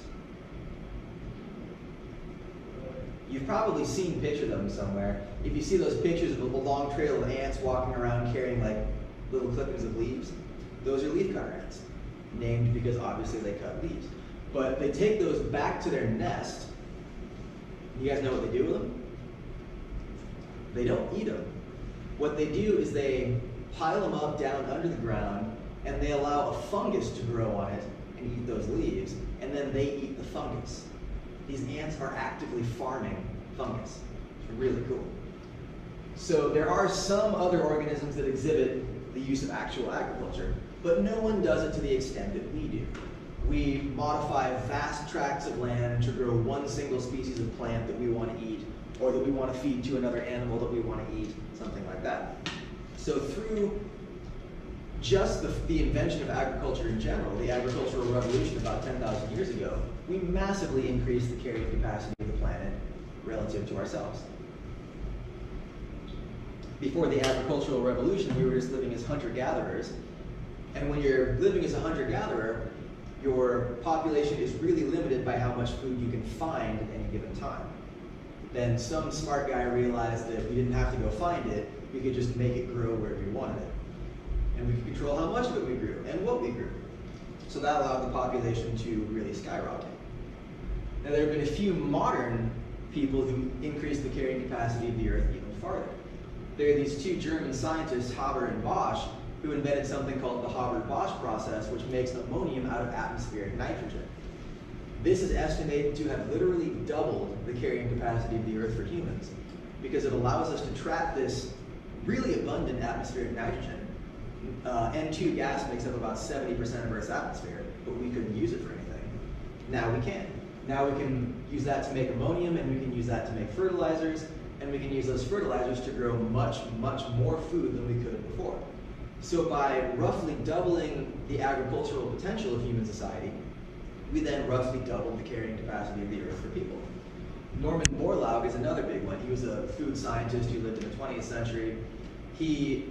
You've probably seen pictures of them somewhere. If you see those pictures of a long trail of ants walking around carrying like little clippings of leaves, those are leafcutter ants, named because obviously they cut leaves. But they take those back to their nest. You guys know what they do with them? They don't eat them. What they do is they pile them up down under the ground, and they allow a fungus to grow on it and eat those leaves, and then they eat the fungus. These ants are actively farming fungus. It's really cool. So there are some other organisms that exhibit the use of actual agriculture, but no one does it to the extent that we do. We modify vast tracts of land to grow one single species of plant that we want to eat, or that we want to feed to another animal that we want to eat, something like that. So through just the invention of agriculture in general, the agricultural revolution about 10,000 years ago, we massively increased the carrying capacity of the planet relative to ourselves. Before the agricultural revolution, we were just living as hunter-gatherers. And when you're living as a hunter-gatherer, your population is really limited by how much food you can find at any given time. Then some smart guy realized that we didn't have to go find it, we could just make it grow wherever we wanted it. And we could control how much of it we grew and what we grew. So that allowed the population to really skyrocket. Now there have been a few modern people who increased the carrying capacity of the Earth even farther. There are these two German scientists, Haber and Bosch, who invented something called the Haber-Bosch process, which makes ammonium out of atmospheric nitrogen. This is estimated to have literally doubled the carrying capacity of the Earth for humans, because it allows us to trap this really abundant atmospheric nitrogen. N2 gas makes up about 70% of Earth's atmosphere, but we couldn't use it for anything. Now we can. Now we can use that to make ammonium, and we can use that to make fertilizers, and we can use those fertilizers to grow much, much more food than we could before. So by roughly doubling the agricultural potential of human society, we then roughly doubled the carrying capacity of the Earth for people. Norman Borlaug is another big one. He was a food scientist who lived in the 20th century. He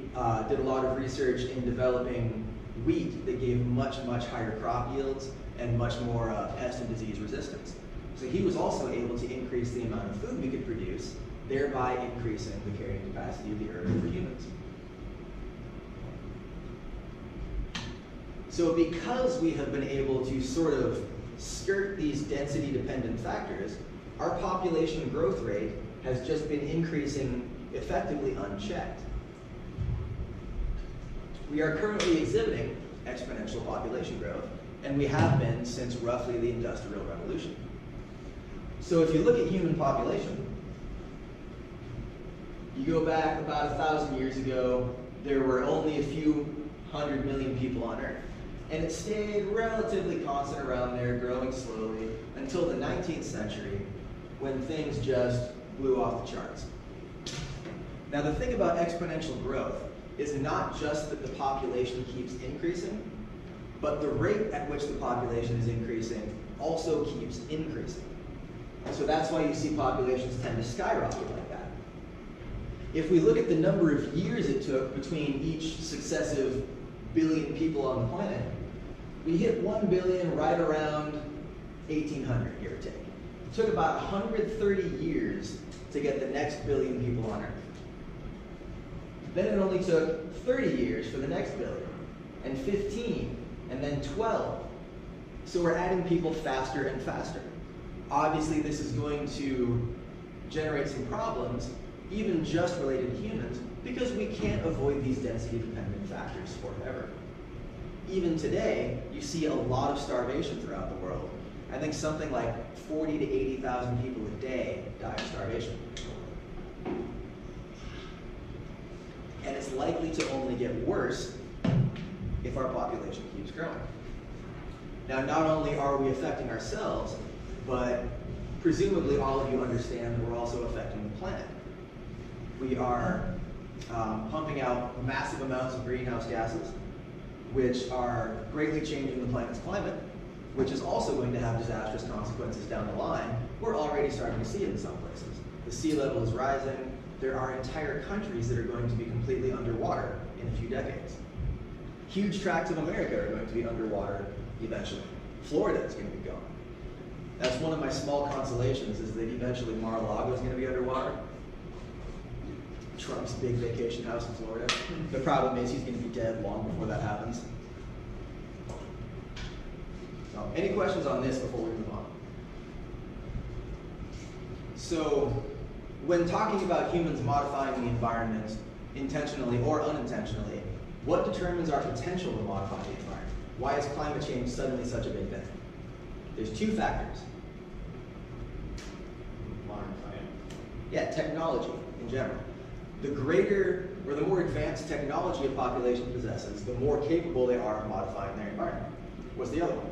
did a lot of research in developing wheat that gave much, much higher crop yields and much more pest and disease resistance. So he was also able to increase the amount of food we could produce, thereby increasing the carrying capacity of the Earth for humans. So because we have been able to sort of skirt these density-dependent factors, our population growth rate has just been increasing effectively unchecked. We are currently exhibiting exponential population growth, and we have been since roughly the Industrial Revolution. So if you look at human population, you go back about 1,000 years ago, there were only a few 100 million people on Earth. And it stayed relatively constant around there, growing slowly, until the 19th century, when things just blew off the charts. Now the thing about exponential growth is not just that the population keeps increasing, but the rate at which the population is increasing also keeps increasing. So that's why you see populations tend to skyrocket like that. If we look at the number of years it took between each successive billion people on the planet, we hit 1 billion right around 1800, give or take. It took about 130 years to get the next billion people on Earth. Then it only took 30 years for the next billion, and 15, and then 12. So we're adding people faster and faster. Obviously, this is going to generate some problems, even just related to humans, because we can't avoid these density-dependent factors forever. Even today, you see a lot of starvation throughout the world. I think something like 40 to 80,000 people a day die of starvation. And it's likely to only get worse if our population keeps growing. Now, not only are we affecting ourselves, but presumably all of you understand that we're also affecting the planet. We are pumping out massive amounts of greenhouse gases, which are greatly changing the planet's climate, which is also going to have disastrous consequences down the line. We're already starting to see it in some places. The sea level is rising. There are entire countries that are going to be completely underwater in a few decades. Huge tracts of America are going to be underwater eventually. Florida is going to be gone. That's one of my small consolations, is that eventually Mar-a-Lago is going to be underwater. Trump's big vacation house in Florida. The problem is he's going to be dead long before that happens. So, any questions on this before we move on? So, when talking about humans modifying the environment intentionally or unintentionally, what determines our potential to modify the environment? Why is climate change suddenly such a big thing? There's two factors. Modern science. Yeah, technology in general. The greater or the more advanced technology a population possesses, the more capable they are of modifying their environment. What's the other one?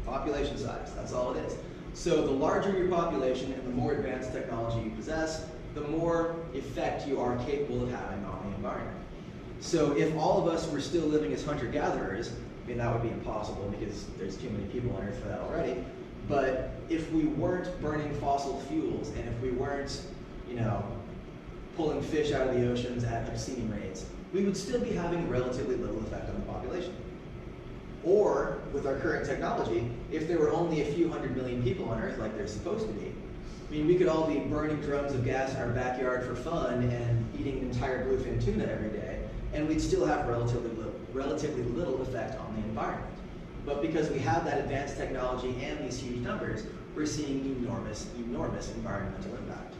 Population size, that's all it is. So the larger your population and the more advanced technology you possess, the more effect you are capable of having on the environment. So if all of us were still living as hunter-gatherers, I mean, that would be impossible because there's too many people on Earth for that already. But if we weren't burning fossil fuels, and if we weren't, pulling fish out of the oceans at obscene rates, we would still be having relatively little effect on the population. Or, with our current technology, if there were only a few 100 million people on Earth like they're supposed to be, I mean, we could all be burning drums of gas in our backyard for fun and eating an entire bluefin tuna every day, and we'd still have relatively little effect on the environment. But because we have that advanced technology and these huge numbers, we're seeing enormous environmental impact.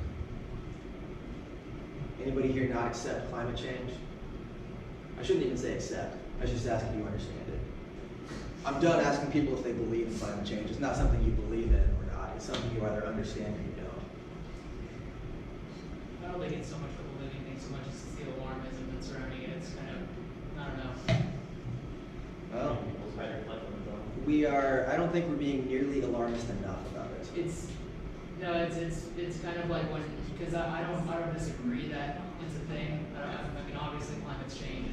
Anybody here not accept climate change? I shouldn't even say accept. I should just ask if you understand it. I'm done asking people if they believe in climate change. It's not something you believe in or not. It's something you either understand or you don't. I don't think it's so much the believing thing, so much as it's the alarmism that's surrounding it. It's kind of, I don't know. Well, I don't think we're being nearly alarmist enough about it. It's kind of like when, because I don't disagree that it's a thing. I mean, obviously climate's change,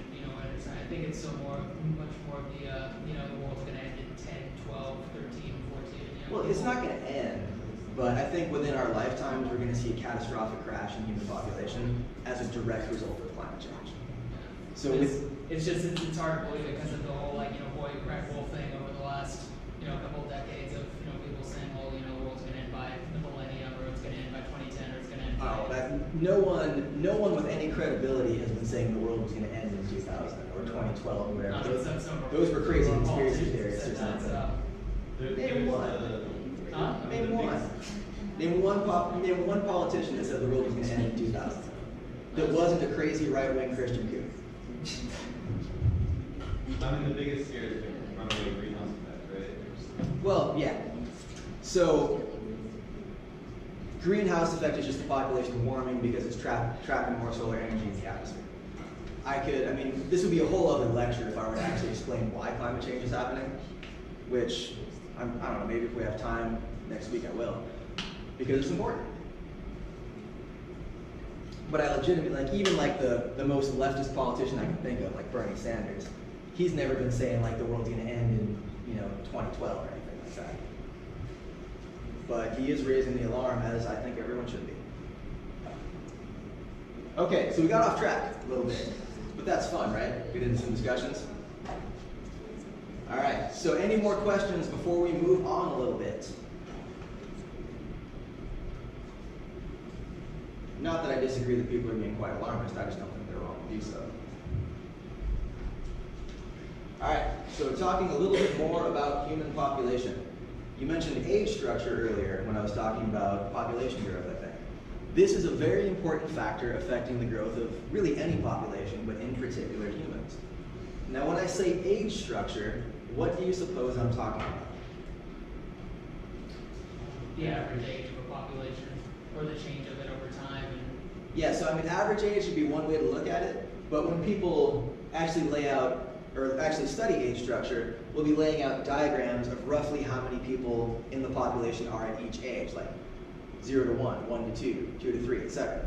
I think it's so much more of the, the world's going to end in 10, 12, 13, 14. Well, it's not going to end, but I think within our lifetimes we're going to see a catastrophic crash in human population as a direct result of climate change. So it's hard to believe it because of the whole boy crack wolf thing over the last couple of decades of people saying, well, the world's going to end by the millennium, or it's going to end by 2010, or it's going to end by no one with any credibility has been saying the world was going to end in 2000 or 2012 or whatever. Those were crazy conspiracy theories or something. Name one. Name one. Name one politician that said the world was going to end in 2000. that wasn't a crazy right-wing Christian coup. I mean, the biggest scare is the runaway greenhouse effect, right? Well, yeah. So, greenhouse effect is just the population warming because it's trapping more solar energy in the atmosphere. I mean, this would be a whole other lecture if I were to actually explain why climate change is happening, which, I don't know, maybe if we have time next week I will, because it's important. But I legitimately, like, even like the most leftist politician I can think of, like Bernie Sanders, he's never been saying like the world's gonna end in, 2012 or anything like that. But he is raising the alarm, as I think everyone should be. Okay, so we got off track a little bit, but that's fun, right? Get into some discussions. All right, so any more questions before we move on a little bit? Not that I disagree that people are being quite alarmist, I just don't think they're wrong to do so. All right, so talking a little bit more about human population. You mentioned age structure earlier when I was talking about population growth, I think. This is a very important factor affecting the growth of really any population, but in particular humans. Now when I say age structure, what do you suppose I'm talking about? The average age of a population, or the change of it over time. Yeah, so I mean, average age would be one way to look at it, but when people actually lay out, or actually study age structure, we'll be laying out diagrams of roughly how many people in the population are at each age, like 0 to 1, 1 to 2, 2 to 3, etc.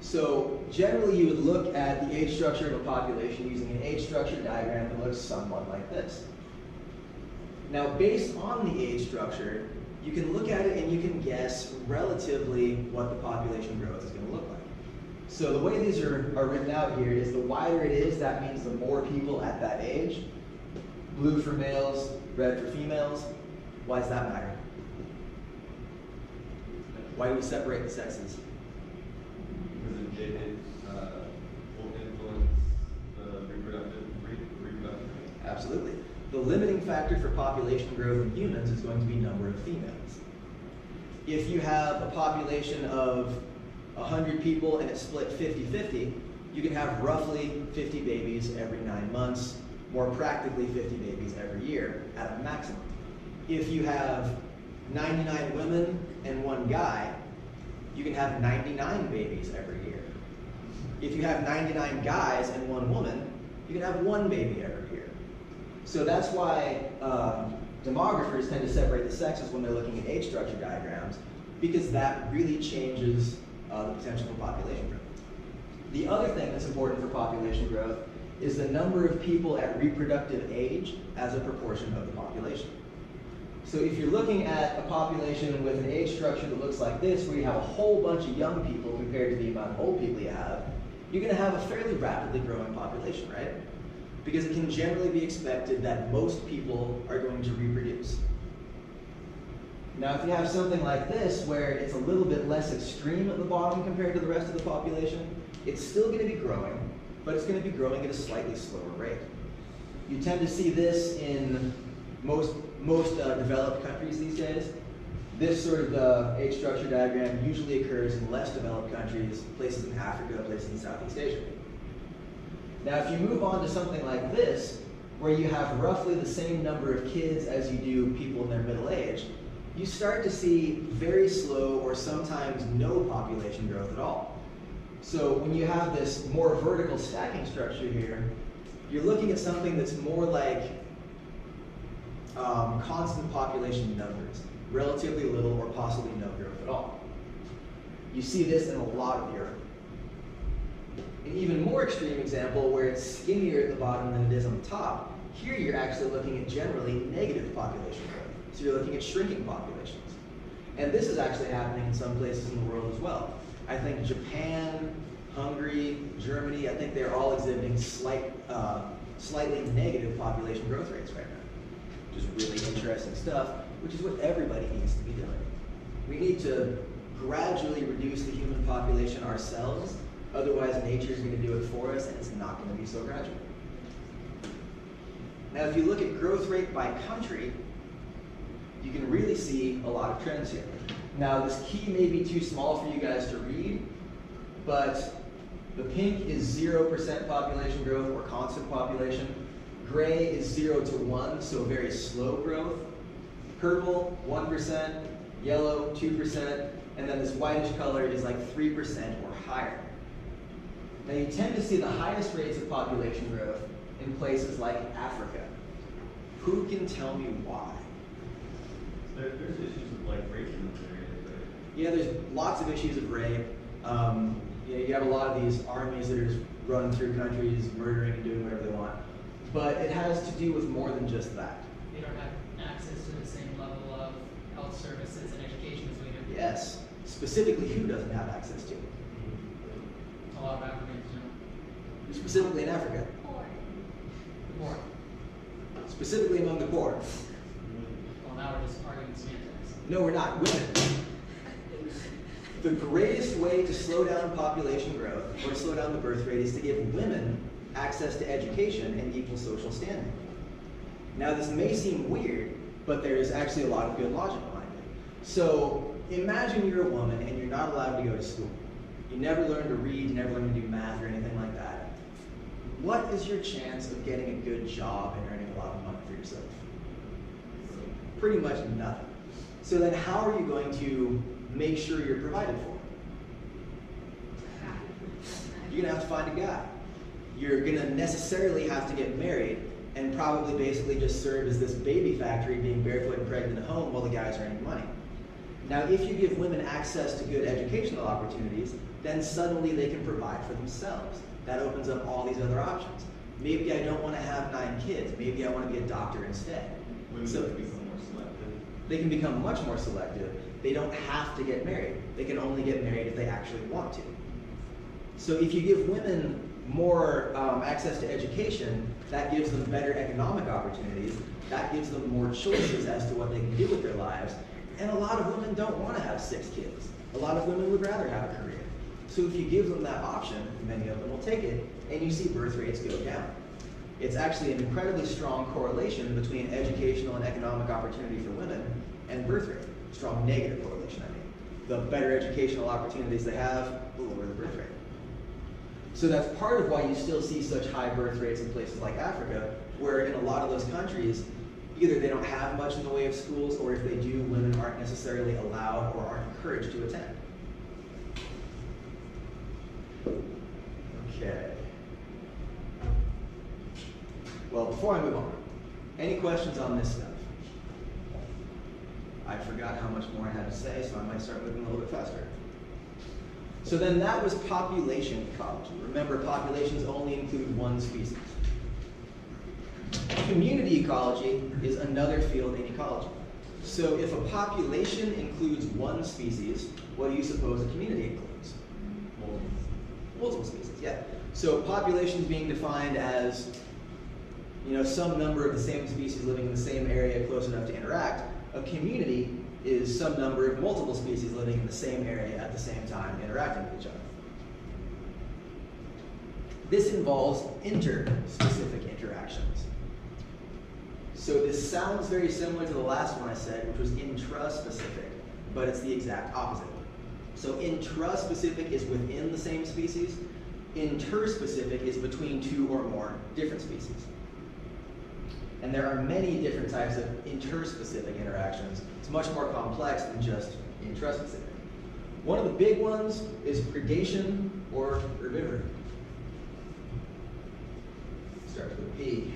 So generally you would look at the age structure of a population using an age structure diagram that looks somewhat like this. Now based on the age structure, you can look at it and you can guess relatively what the population growth is going to look like. So the way these are written out here is the wider it is, that means the more people at that age. Blue for males, red for females. Why does that matter? Why do we separate the sexes? Because it will influence the reproductive rate. Absolutely. The limiting factor for population growth in humans is going to be number of females. If you have a population of 100 people and it's split 50-50, you can have roughly 50 babies every 9 months, more practically 50 babies every year at a maximum. If you have 99 women and 1 guy, you can have 99 babies every year. If you have 99 guys and 1 woman, you can have 1 baby every year. So that's why demographers tend to separate the sexes when they're looking at age structure diagrams, because that really changes the potential for population growth. The other thing that's important for population growth is the number of people at reproductive age as a proportion of the population. So if you're looking at a population with an age structure that looks like this, where you have a whole bunch of young people compared to the amount of old people you have, you're going to have a fairly rapidly growing population, right? Because it can generally be expected that most people are going to reproduce. Now, if you have something like this, where it's a little bit less extreme at the bottom compared to the rest of the population, it's still going to be growing, but it's going to be growing at a slightly slower rate. You tend to see this in most developed countries these days. This sort of age structure diagram usually occurs in less developed countries, places in Africa, places in Southeast Asia. Now, if you move on to something like this, where you have roughly the same number of kids as you do people in their middle age, you start to see very slow or sometimes no population growth at all. So when you have this more vertical stacking structure here, you're looking at something that's more like constant population numbers, relatively little or possibly no growth at all. You see this in a lot of Europe. An even more extreme example where it's skinnier at the bottom than it is on the top, here you're actually looking at generally negative population growth. So you're looking at shrinking populations. And this is actually happening in some places in the world as well. I think Japan, Hungary, Germany, I think they're all exhibiting slightly negative population growth rates right now, which is really interesting stuff, which is what everybody needs to be doing. We need to gradually reduce the human population ourselves, otherwise nature is going to do it for us and it's not going to be so gradual. Now if you look at growth rate by country, you can really see a lot of trends here. Now this key may be too small for you guys to read, but The pink is 0% population growth or constant population. Gray is 0 to 1, so very slow growth. Purple, 1%, yellow, 2%, and then this whitish color is like 3% or higher. Now you tend to see the highest rates of population growth in places like Africa. Who can tell me why? There's issues with like rape in those areas, right? Yeah, there's lots of issues of rape. You have a lot of these armies that are just running through countries, murdering and doing whatever they want. But it has to do with more than just that. They don't have access to the same level of health services and education as we do. Yes. Specifically, who doesn't have access to it? A lot of Africans, you know. Specifically in Africa. More. Specifically among the poor. Well, now we're just arguing semantics. No, we're not. Women. The greatest way to slow down population growth or slow down the birth rate is to give women access to education and equal social standing. Now, this may seem weird, but there is actually a lot of good logic behind it. So, imagine you're a woman and you're not allowed to go to school. You never learn to read, you never learn to do math or anything like that. What is your chance of getting a good job and earning a lot of money for yourself? Pretty much nothing. So then how are you going to make sure you're provided for? You're gonna have to find a guy. You're gonna necessarily have to get married and probably basically just serve as this baby factory being barefoot and pregnant at home while the guys are earning money. Now, if you give women access to good educational opportunities, then suddenly they can provide for themselves. That opens up all these other options. Maybe I don't want to have 9 kids. Maybe I want to be a doctor instead. Women So can become more selective. they can become much more selective. They don't have to get married. They can only get married if they actually want to. So if you give women more access to education, that gives them better economic opportunities. That gives them more choices as to what they can do with their lives. And a lot of women don't want to have 6 kids. A lot of women would rather have a career. So if you give them that option, many of them will take it, and you see birth rates go down. It's actually an incredibly strong correlation between educational and economic opportunity for women and birth rate. Strong negative correlation, I mean. The better educational opportunities they have, the lower the birth rate. So that's part of why you still see such high birth rates in places like Africa, where in a lot of those countries, either they don't have much in the way of schools, or if they do, women aren't necessarily allowed or aren't encouraged to attend. Okay. Well, before I move on, any questions on this stuff? I forgot how much more I had to say, so I might start moving a little bit faster. So then that was population ecology. Remember, populations only include one species. Community ecology is another field in ecology. So if a population includes one species, what do you suppose a community includes? Multiple species, yeah. So population is being defined as, some number of the same species living in the same area close enough to interact. A community is some number of multiple species living in the same area at the same time, interacting with each other. This involves interspecific interactions. So this sounds very similar to the last one I said, which was intraspecific, but it's the exact opposite. So intraspecific is within the same species. Interspecific is between 2 or more different species. And there are many different types of interspecific interactions. It's much more complex than just intraspecific. One of the big ones is predation or herbivory. Starts with a P.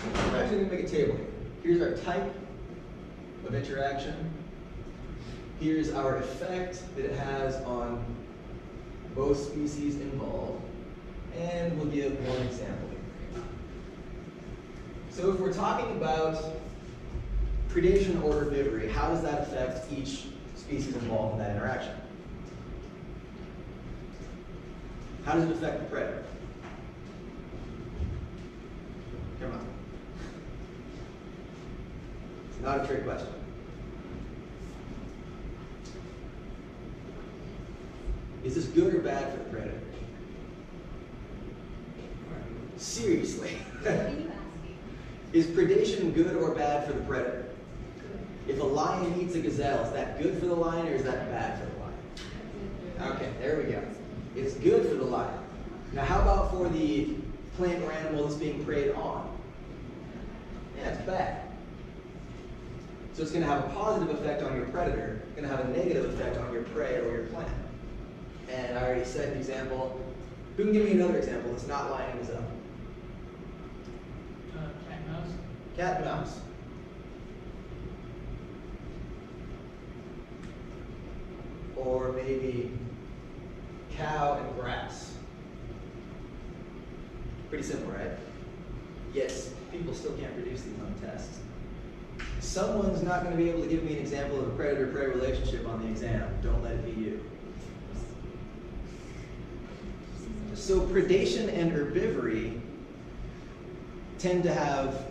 I'm actually going to make a table here. Here's our type of interaction. Here's our effect that it has on both species involved. And we'll give one example here. So if we're talking about predation or herbivory, how does that affect each species involved in that interaction? How does it affect the predator? Come on. It's not a trick question. Is this good or bad for the predator? Seriously. What are you asking? Is predation good or bad for the predator? If a lion eats a gazelle, is that good for the lion or is that bad for the lion? Okay, there we go. It's good for the lion. Now how about for the plant or animal that's being preyed on? Yeah, it's bad. So it's going to have a positive effect on your predator, going to have a negative effect on your prey or your plant. And I already said an example. Who can give me another example that's not lion and gazelle? Cat and mouse. Cat and mouse. Or maybe cow and grass. Pretty simple, right? Yes, people still can't produce these on tests. Someone's not going to be able to give me an example of a predator-prey relationship on the exam. Don't let it be you. So predation and herbivory tend to have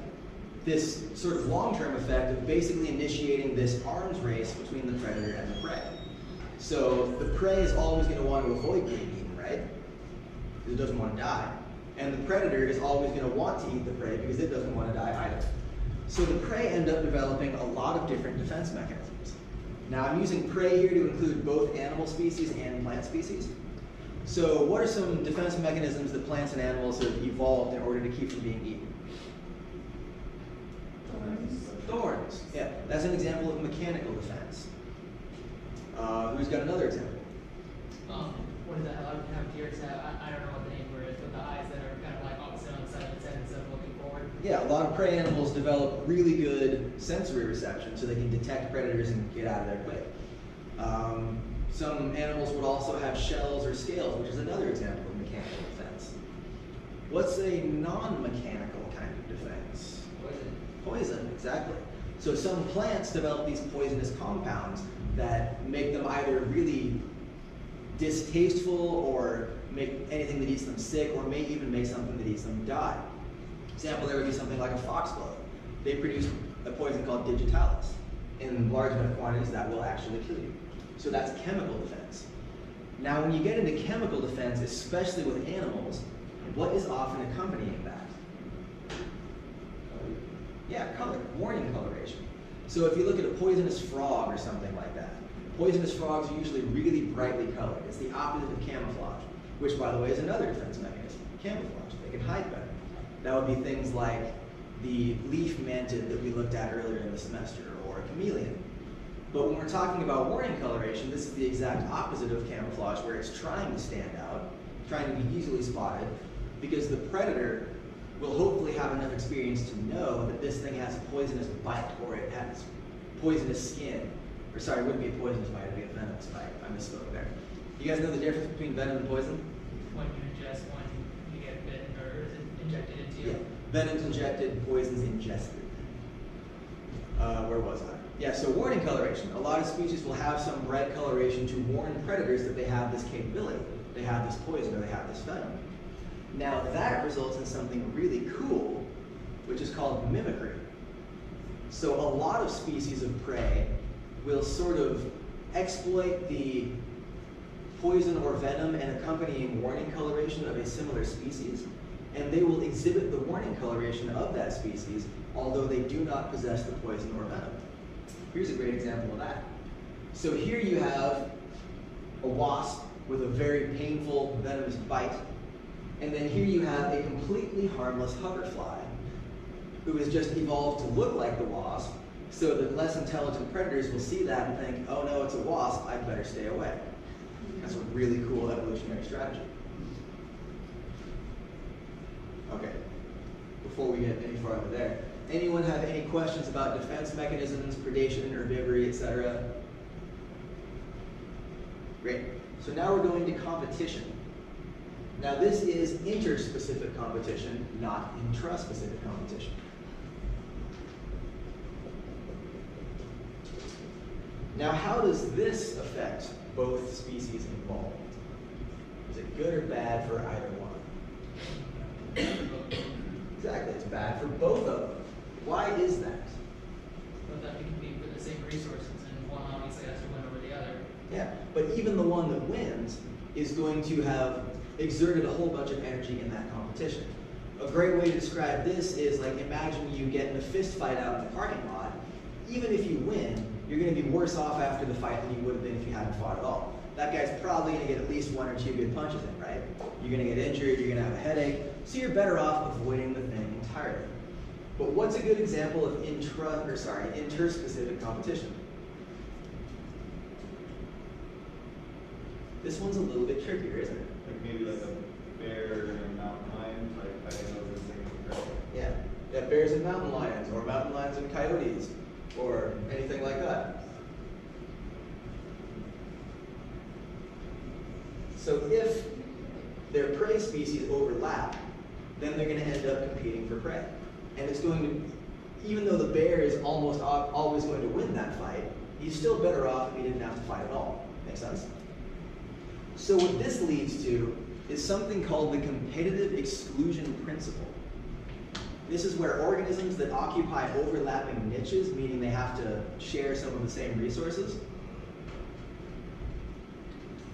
this sort of long-term effect of basically initiating this arms race between the predator and the prey. So the prey is always going to want to avoid being eaten, right? Because it doesn't want to die. And the predator is always going to want to eat the prey because it doesn't want to die either. So the prey end up developing a lot of different defense mechanisms. Now I'm using prey here to include both animal species and plant species. So what are some defense mechanisms that plants and animals have evolved in order to keep from being eaten? Thorns. Yeah, that's an example of mechanical defense. Who's got another example? What is that? A lot of deers have, I don't know what the name for it is, but the eyes that are kind of like opposite on the side of its head instead of looking forward. Yeah, a lot of prey animals develop really good sensory reception so they can detect predators and get out of their way. Some animals would also have shells or scales, which is another example of mechanical defense. What's a non-mechanical kind of defense? Poison. Poison, exactly. So some plants develop these poisonous compounds that make them either really distasteful or make anything that eats them sick, or may even make something that eats them die. Example, there would be something like a foxglove. They produce a poison called digitalis. In large enough quantities, that will actually kill you. So that's chemical defense. Now, when you get into chemical defense, especially with animals, what is often accompanying that? Yeah, color, warning coloration. So if you look at a poisonous frog or something like that, poisonous frogs are usually really brightly colored. It's the opposite of camouflage, which, by the way, is another defense mechanism. Camouflage, they can hide better. That would be things like the leaf mantid that we looked at earlier in the semester, or a chameleon. But when we're talking about warning coloration, this is the exact opposite of camouflage, where it's trying to stand out, trying to be easily spotted, because the predator will hopefully have enough experience to know that this thing has a poisonous bite, or it has poisonous skin. Or sorry, it wouldn't be a poisonous bite, it'd be a venomous bite. I misspoke there. You guys know the difference between venom and poison? When you ingest, when you get bitten, or is it injected into you? Yeah. Venom's injected, poison's ingested. Where was I? Yeah, so warning coloration. A lot of species will have some red coloration to warn predators that they have this capability. They have this poison, or they have this venom. Now that results in something really cool, which is called mimicry. So a lot of species of prey will sort of exploit the poison or venom and accompanying warning coloration of a similar species, and they will exhibit the warning coloration of that species, although they do not possess the poison or venom. Here's a great example of that. So here you have a wasp with a very painful venomous bite, and then here you have a completely harmless hoverfly who has just evolved to look like the wasp, so that less intelligent predators will see that and think, oh no, it's a wasp, I'd better stay away. That's a really cool evolutionary strategy. Okay, before we get any farther there, anyone have any questions about defense mechanisms, predation, herbivory, etc.? Great. So now we're going to competition. Now this is interspecific competition, not intraspecific competition. Now how does this affect both species involved? Is it good or bad for either one? Exactly, it's bad for both of them. Why is that? But that can compete for the same resources, and one obviously has to win over the other. Yeah, but even the one that wins is going to have exerted a whole bunch of energy in that competition. A great way to describe this is like, imagine you get in a fist fight out in the parking lot. even if you win, you're going to be worse off after the fight than you would have been if you hadn't fought at all. That guy's probably going to get at least 1 or 2 good punches in, right? You're going to get injured, you're going to have a headache, so you're better off avoiding the thing entirely. But what's a good example of interspecific competition? This one's a little bit trickier, isn't it? Like maybe like a bear and a mountain lion, like fighting over the same thing. Yeah, bears and mountain lions, or mountain lions and coyotes, or anything like that. So if their prey species overlap, then they're going to end up competing for prey. And it's going to, even though the bear is almost always going to win that fight, he's still better off if he didn't have to fight at all. Make sense? So what this leads to is something called the competitive exclusion principle. This is where organisms that occupy overlapping niches, meaning they have to share some of the same resources,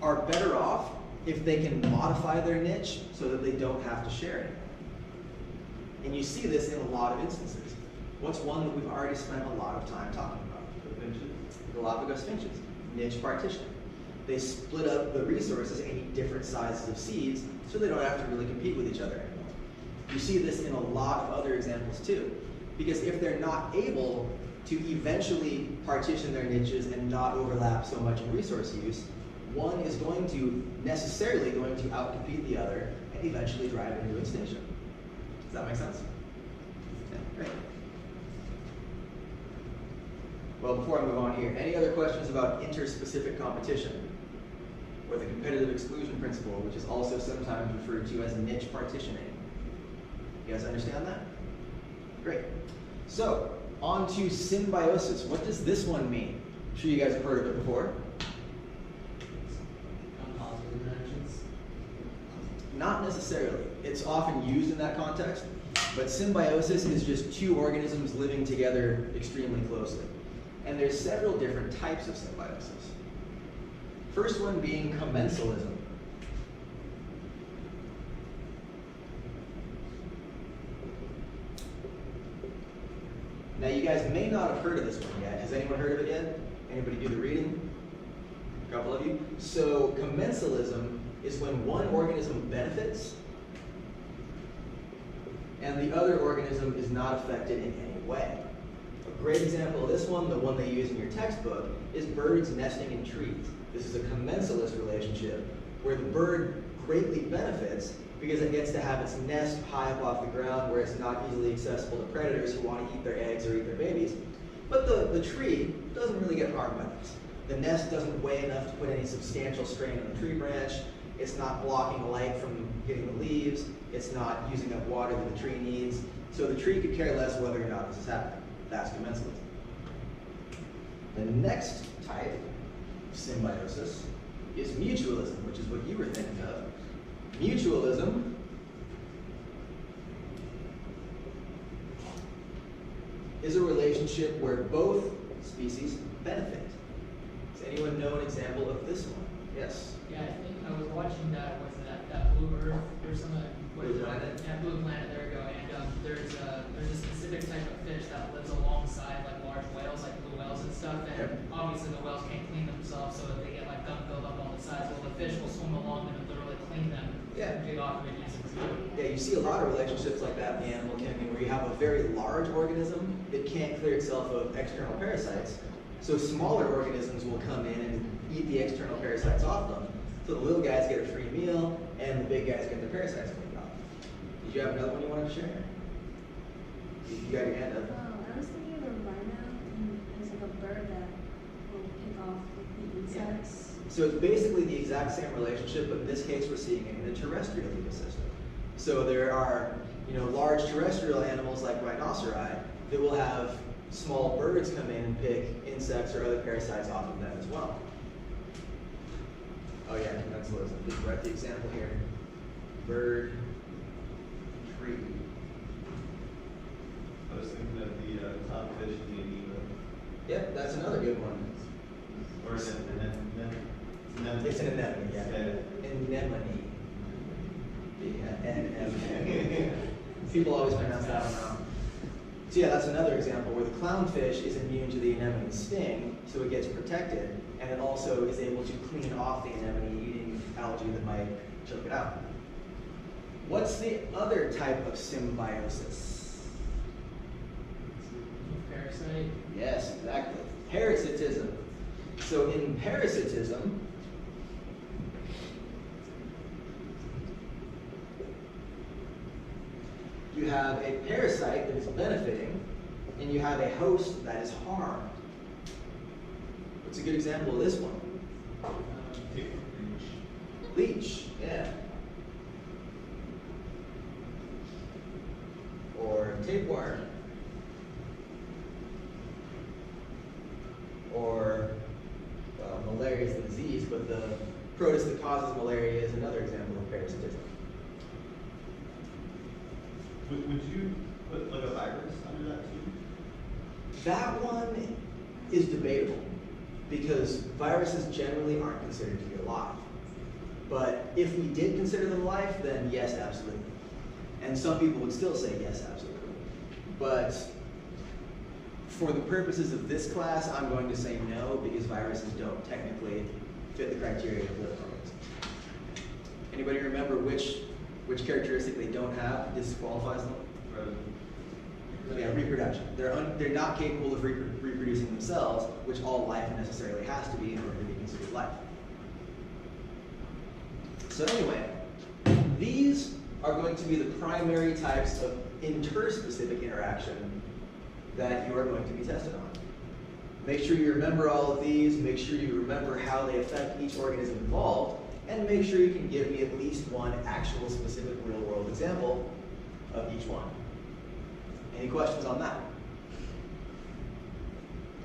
are better off if they can modify their niche so that they don't have to share it. And you see this in a lot of instances. What's one that we've already spent a lot of time talking about? The finches. Galapagos finches, niche partitioning. They split up the resources and eat different sizes of seeds so they don't have to really compete with each other anymore. You see this in a lot of other examples too. Because if they're not able to eventually partition their niches and not overlap so much in resource use, one is necessarily going to outcompete the other and eventually drive it into extinction. Does that make sense? Yeah, great. Well, before I move on here, any other questions about interspecific competition? Or the competitive exclusion principle, which is also sometimes referred to as niche partitioning. You guys understand that? Great. So, on to symbiosis. What does this one mean? I'm sure you guys have heard of it before. Positive interactions. Not necessarily. It's often used in that context, but symbiosis is just 2 organisms living together extremely closely. And there's several different types of symbiosis. First one being commensalism. Now you guys may not have heard of this one yet. Has anyone heard of it yet? Anybody do the reading? A couple of you? So commensalism is when one organism benefits and the other organism is not affected in any way. A great example of this one, the one they use in your textbook, is birds nesting in trees. This is a commensalist relationship where the bird greatly benefits because it gets to have its nest high up off the ground where it's not easily accessible to predators who want to eat their eggs or eat their babies. But the tree doesn't really get harmed by this. The nest doesn't weigh enough to put any substantial strain on the tree branch. It's not blocking light from hitting the leaves. It's not using up water that the tree needs. So the tree could care less whether or not this is happening. That's commensalism. The next type of symbiosis is mutualism, which is what you were thinking of. Mutualism is a relationship where both species benefit. Does anyone know an example of this one? Yes. Yeah, I think I was watching that Blue Earth or something. What is Blue it? Planet? Yeah, Blue Planet. There we go. And there's a specific type of fish that lives alongside like large whales, like blue whales and stuff. And Yep. obviously the whales can't clean themselves, so if they get like gunk build up on the sides, well the fish will swim along them and literally clean them. Yeah. Dig off of it using food. Yeah, you see a lot of relationships like that in the animal kingdom where you have a very large organism that can't clear itself of external parasites. So smaller organisms will come in and eat the external parasites off them. So the little guys get a free meal and the big guys get their parasites cleaned off. Did you have another one you wanted to share? You got your hand up. I was thinking of a rhino, and there's like a bird that will pick off the insects. So it's basically the exact same relationship, but in this case we're seeing it in a terrestrial ecosystem. So there are, large terrestrial animals like rhinoceri that will have small birds come in and pick insects or other parasites off of them as well. Oh yeah, that's what just write the example here. Bird, tree. I was thinking of the clownfish and the amoeba. Yep, that's another good one. Or an anemone. It's an anemone, yeah. Anemone. Yeah, and people always pronounce that one wrong. So yeah, that's another example where the clownfish is immune to the anemone sting, so it gets protected, and it also is able to clean off the anemone eating algae that might choke it out. What's the other type of symbiosis? Parasite. Yes, exactly. Parasitism. So in parasitism, you have a parasite that is benefiting, and you have a host that is harmed. What's a good example of this one? Leech, yeah. Or tapeworm. Or, well, malaria is the disease, but the protist that causes malaria is another example of parasitism. Would you put like a virus under that too? That one is debatable because viruses generally aren't considered to be alive. But if we did consider them life, then yes, absolutely. And some people would still say yes, absolutely. But for the purposes of this class, I'm going to say no because viruses don't technically fit the criteria of living organisms. Anybody remember which characteristic they don't have disqualifies them? Yeah, reproduction. They're not capable of reproducing themselves, which all life necessarily has to be in order to be considered life. So anyway, these are going to be the primary types of interspecific interaction that you are going to be tested on. Make sure you remember all of these, make sure you remember how they affect each organism involved, and make sure you can give me at least one actual specific real-world example of each one. Any questions on that?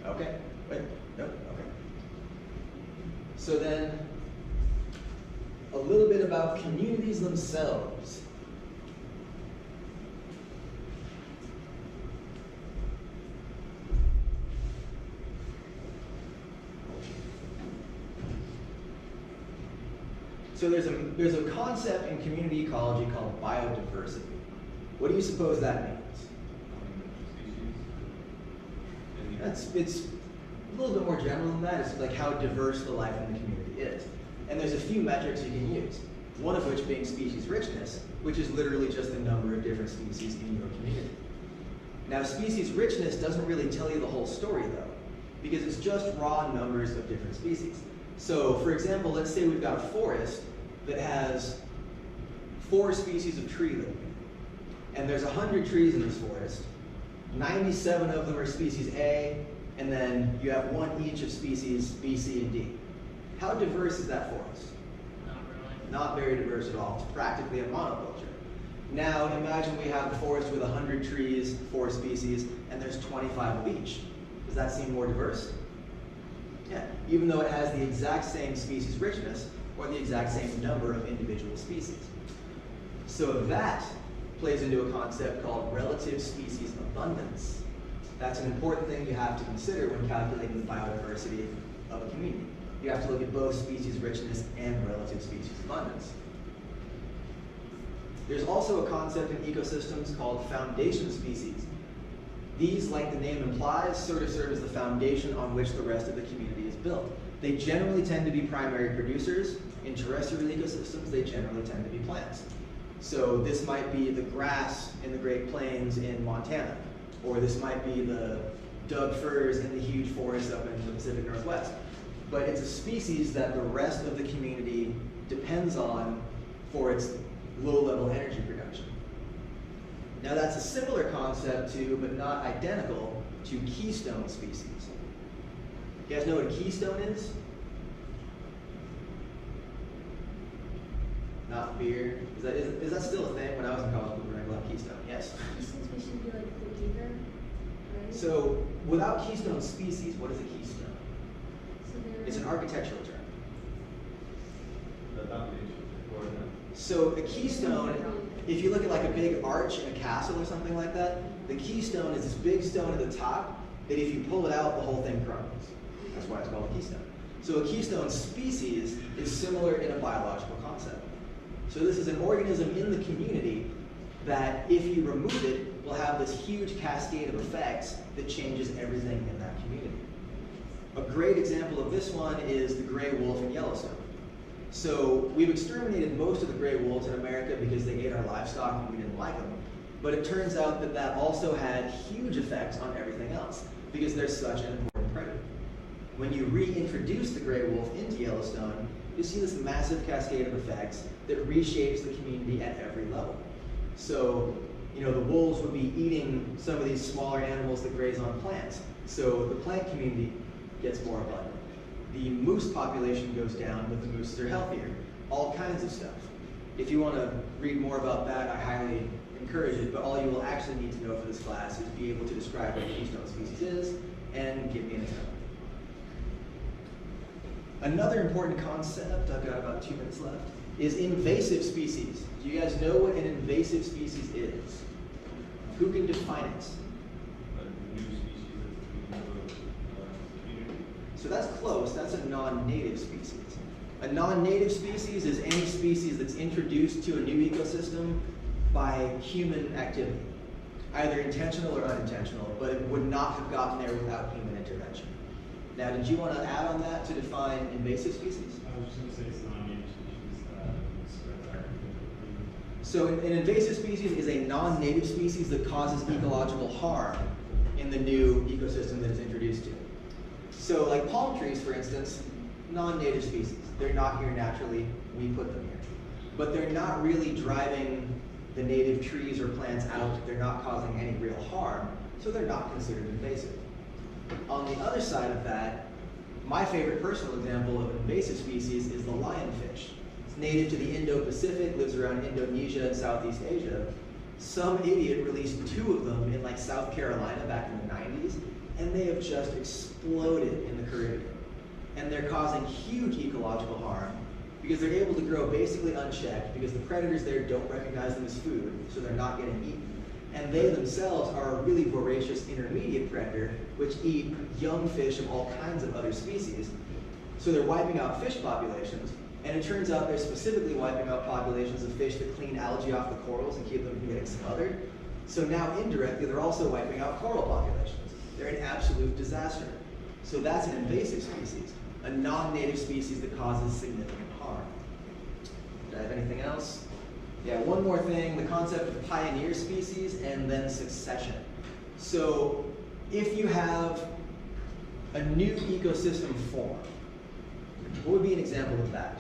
Okay, wait, no, okay. So then, a little bit about communities themselves. So there's a concept in community ecology called biodiversity. What do you suppose that means? It's a little bit more general than that. It's like how diverse the life in the community is. And there's a few metrics you can use. One of which being species richness, which is literally just the number of different species in your community. Now, species richness doesn't really tell you the whole story though, because it's just raw numbers of different species. So, for example, let's say we've got a forest that has 4 species of tree living in it. And there's 100 trees in this forest. 97 of them are species A, and then you have 1 each of species B, C, and D. How diverse is that forest? Not really. Not very diverse at all. It's practically a monoculture. Now imagine we have a forest with 100 trees, 4 species, and there's 25 of each. Does that seem more diverse? Yeah, even though it has the exact same species richness or the exact same number of individual species. So that plays into a concept called relative species abundance. That's an important thing you have to consider when calculating the biodiversity of a community. You have to look at both species richness and relative species abundance. There's also a concept in ecosystems called foundation species. These, like the name implies, sort of serve as the foundation on which the rest of the community is built. They generally tend to be primary producers. In terrestrial ecosystems, they generally tend to be plants. So this might be the grass in the Great Plains in Montana, or this might be the Doug firs in the huge forests up in the Pacific Northwest. But it's a species that the rest of the community depends on for its low-level energy production. Now that's a similar concept to, but not identical, to keystone species. You guys know what a keystone is? Not beer. Is that still a thing? When I was in college, we were drinking a lot of Keystone. Yes? Keystone species should be like the deeper, right? So without keystone species, what is a keystone? So they're It's an architectural term. The foundation or no? So a keystone, if you look at like a big arch in a castle or something like that, the keystone is this big stone at the top that if you pull it out, the whole thing crumbles. That's why it's called a keystone. So a keystone species is similar in a biological concept. So this is an organism in the community that if you remove it, will have this huge cascade of effects that changes everything in that community. A great example of this one is the gray wolf in Yellowstone. So we've exterminated most of the gray wolves in America because they ate our livestock and we didn't like them. But it turns out that that also had huge effects on everything else because they're such an important predator. When you reintroduce the gray wolf into Yellowstone, you see this massive cascade of effects that reshapes the community at every level. So, the wolves would be eating some of these smaller animals that graze on plants. So the plant community gets more abundant. The moose population goes down, but the mooses are healthier. All kinds of stuff. If you want to read more about that, I highly encourage it, but all you will actually need to know for this class is be able to describe what a keystone species is and give me an example. Another important concept, I've got about 2 minutes left, is invasive species. Do you guys know what an invasive species is? Who can define it? A new species that's in the community. So that's close, that's a non-native species. A non-native species is any species that's introduced to a new ecosystem by human activity, either intentional or unintentional, but it would not have gotten there without human intervention. Now, did you want to add on that to define invasive species? I was just going to say it's non-native species spread out. So an invasive species is a non-native species that causes ecological harm in the new ecosystem that it's introduced to. So like palm trees, for instance, non-native species. They're not here naturally, we put them here. But they're not really driving the native trees or plants out, they're not causing any real harm, so they're not considered invasive. On the other side of that, my favorite personal example of an invasive species is the lionfish. It's native to the Indo-Pacific, lives around Indonesia and Southeast Asia. Some idiot released 2 of them in like South Carolina back in the 90s, and they have just exploded in the Caribbean. And they're causing huge ecological harm because they're able to grow basically unchecked because the predators there don't recognize them as food, so they're not getting eaten. And they themselves are a really voracious intermediate predator, which eat young fish of all kinds of other species. So they're wiping out fish populations, and it turns out they're specifically wiping out populations of fish that clean algae off the corals and keep them from getting smothered. So now indirectly, they're also wiping out coral populations. They're an absolute disaster. So that's an invasive species, a non-native species that causes significant harm. Do I have anything else? Yeah, one more thing, the concept of pioneer species and then succession. So if you have a new ecosystem form, what would be an example of that?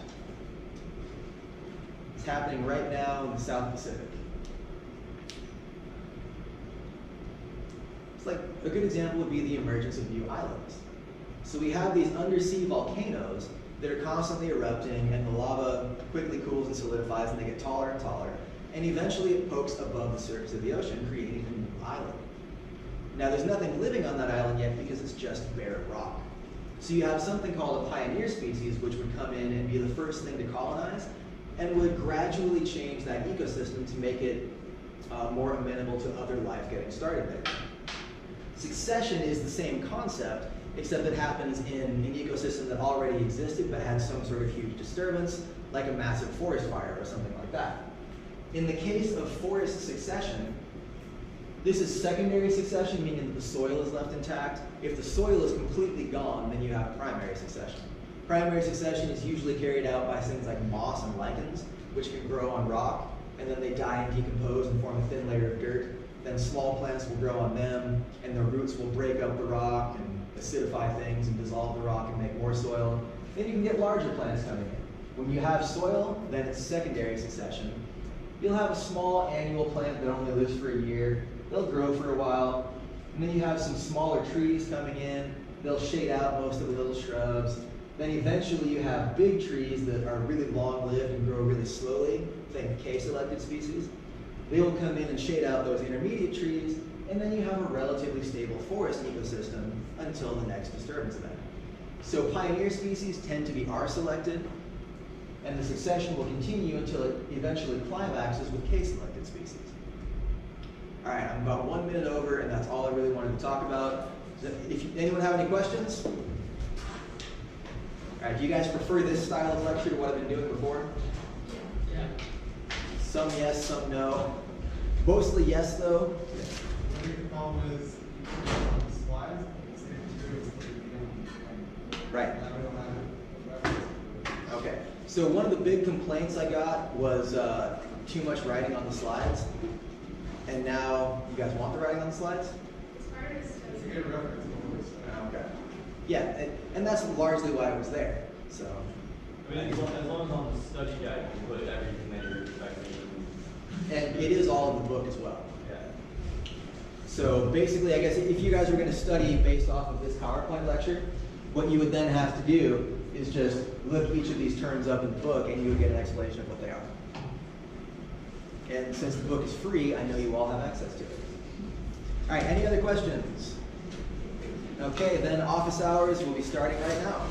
It's happening right now in the South Pacific. It's like a good example would be the emergence of new islands. So we have these undersea volcanoes that are constantly erupting, and the lava quickly cools and solidifies, and they get taller and taller. And eventually it pokes above the surface of the ocean, creating a new island. Now there's nothing living on that island yet because it's just bare rock. So you have something called a pioneer species, which would come in and be the first thing to colonize, and would gradually change that ecosystem to make it more amenable to other life getting started there. Succession is the same concept, except it happens in an ecosystem that already existed but had some sort of huge disturbance, like a massive forest fire or something like that. In the case of forest succession, this is secondary succession, meaning that the soil is left intact. If the soil is completely gone, then you have primary succession. Primary succession is usually carried out by things like moss and lichens, which can grow on rock, and then they die and decompose and form a thin layer of dirt. Then small plants will grow on them, and their roots will break up the rock and acidify things and dissolve the rock and make more soil. Then you can get larger plants coming in. When you have soil, then it's secondary succession. You'll have a small annual plant that only lives for a year. They'll grow for a while. And then you have some smaller trees coming in. They'll shade out most of the little shrubs. Then eventually you have big trees that are really long-lived and grow really slowly. Think K-selected species. They will come in and shade out those intermediate trees, and then you have a relatively stable forest ecosystem until the next disturbance event. So pioneer species tend to be R-selected, and the succession will continue until it eventually climaxes with K-selected species. All right, I'm about 1 minute over, and that's all I really wanted to talk about. Anyone have any questions? All right, do you guys prefer this style of lecture to what I've been doing before? Yeah. Some yes, some no. Mostly yes, though. problem is you put it on the slides, and it's the materials that you don't, Right. and we don't have a reference to it. Okay, so one of the big complaints I got was too much writing on the slides. And now, you guys want the writing on the slides? It's a good reference, always. Okay. Yeah, and that's largely why I was there, so. I mean, as long as on the study guide, you put everything that you're expecting. And it is all in the book as well. Yeah. So basically, I guess if you guys were going to study based off of this PowerPoint lecture, what you would then have to do is just look each of these terms up in the book and you would get an explanation of what they are. And since the book is free, I know you all have access to it. All right, any other questions? Okay, then office hours will be starting right now.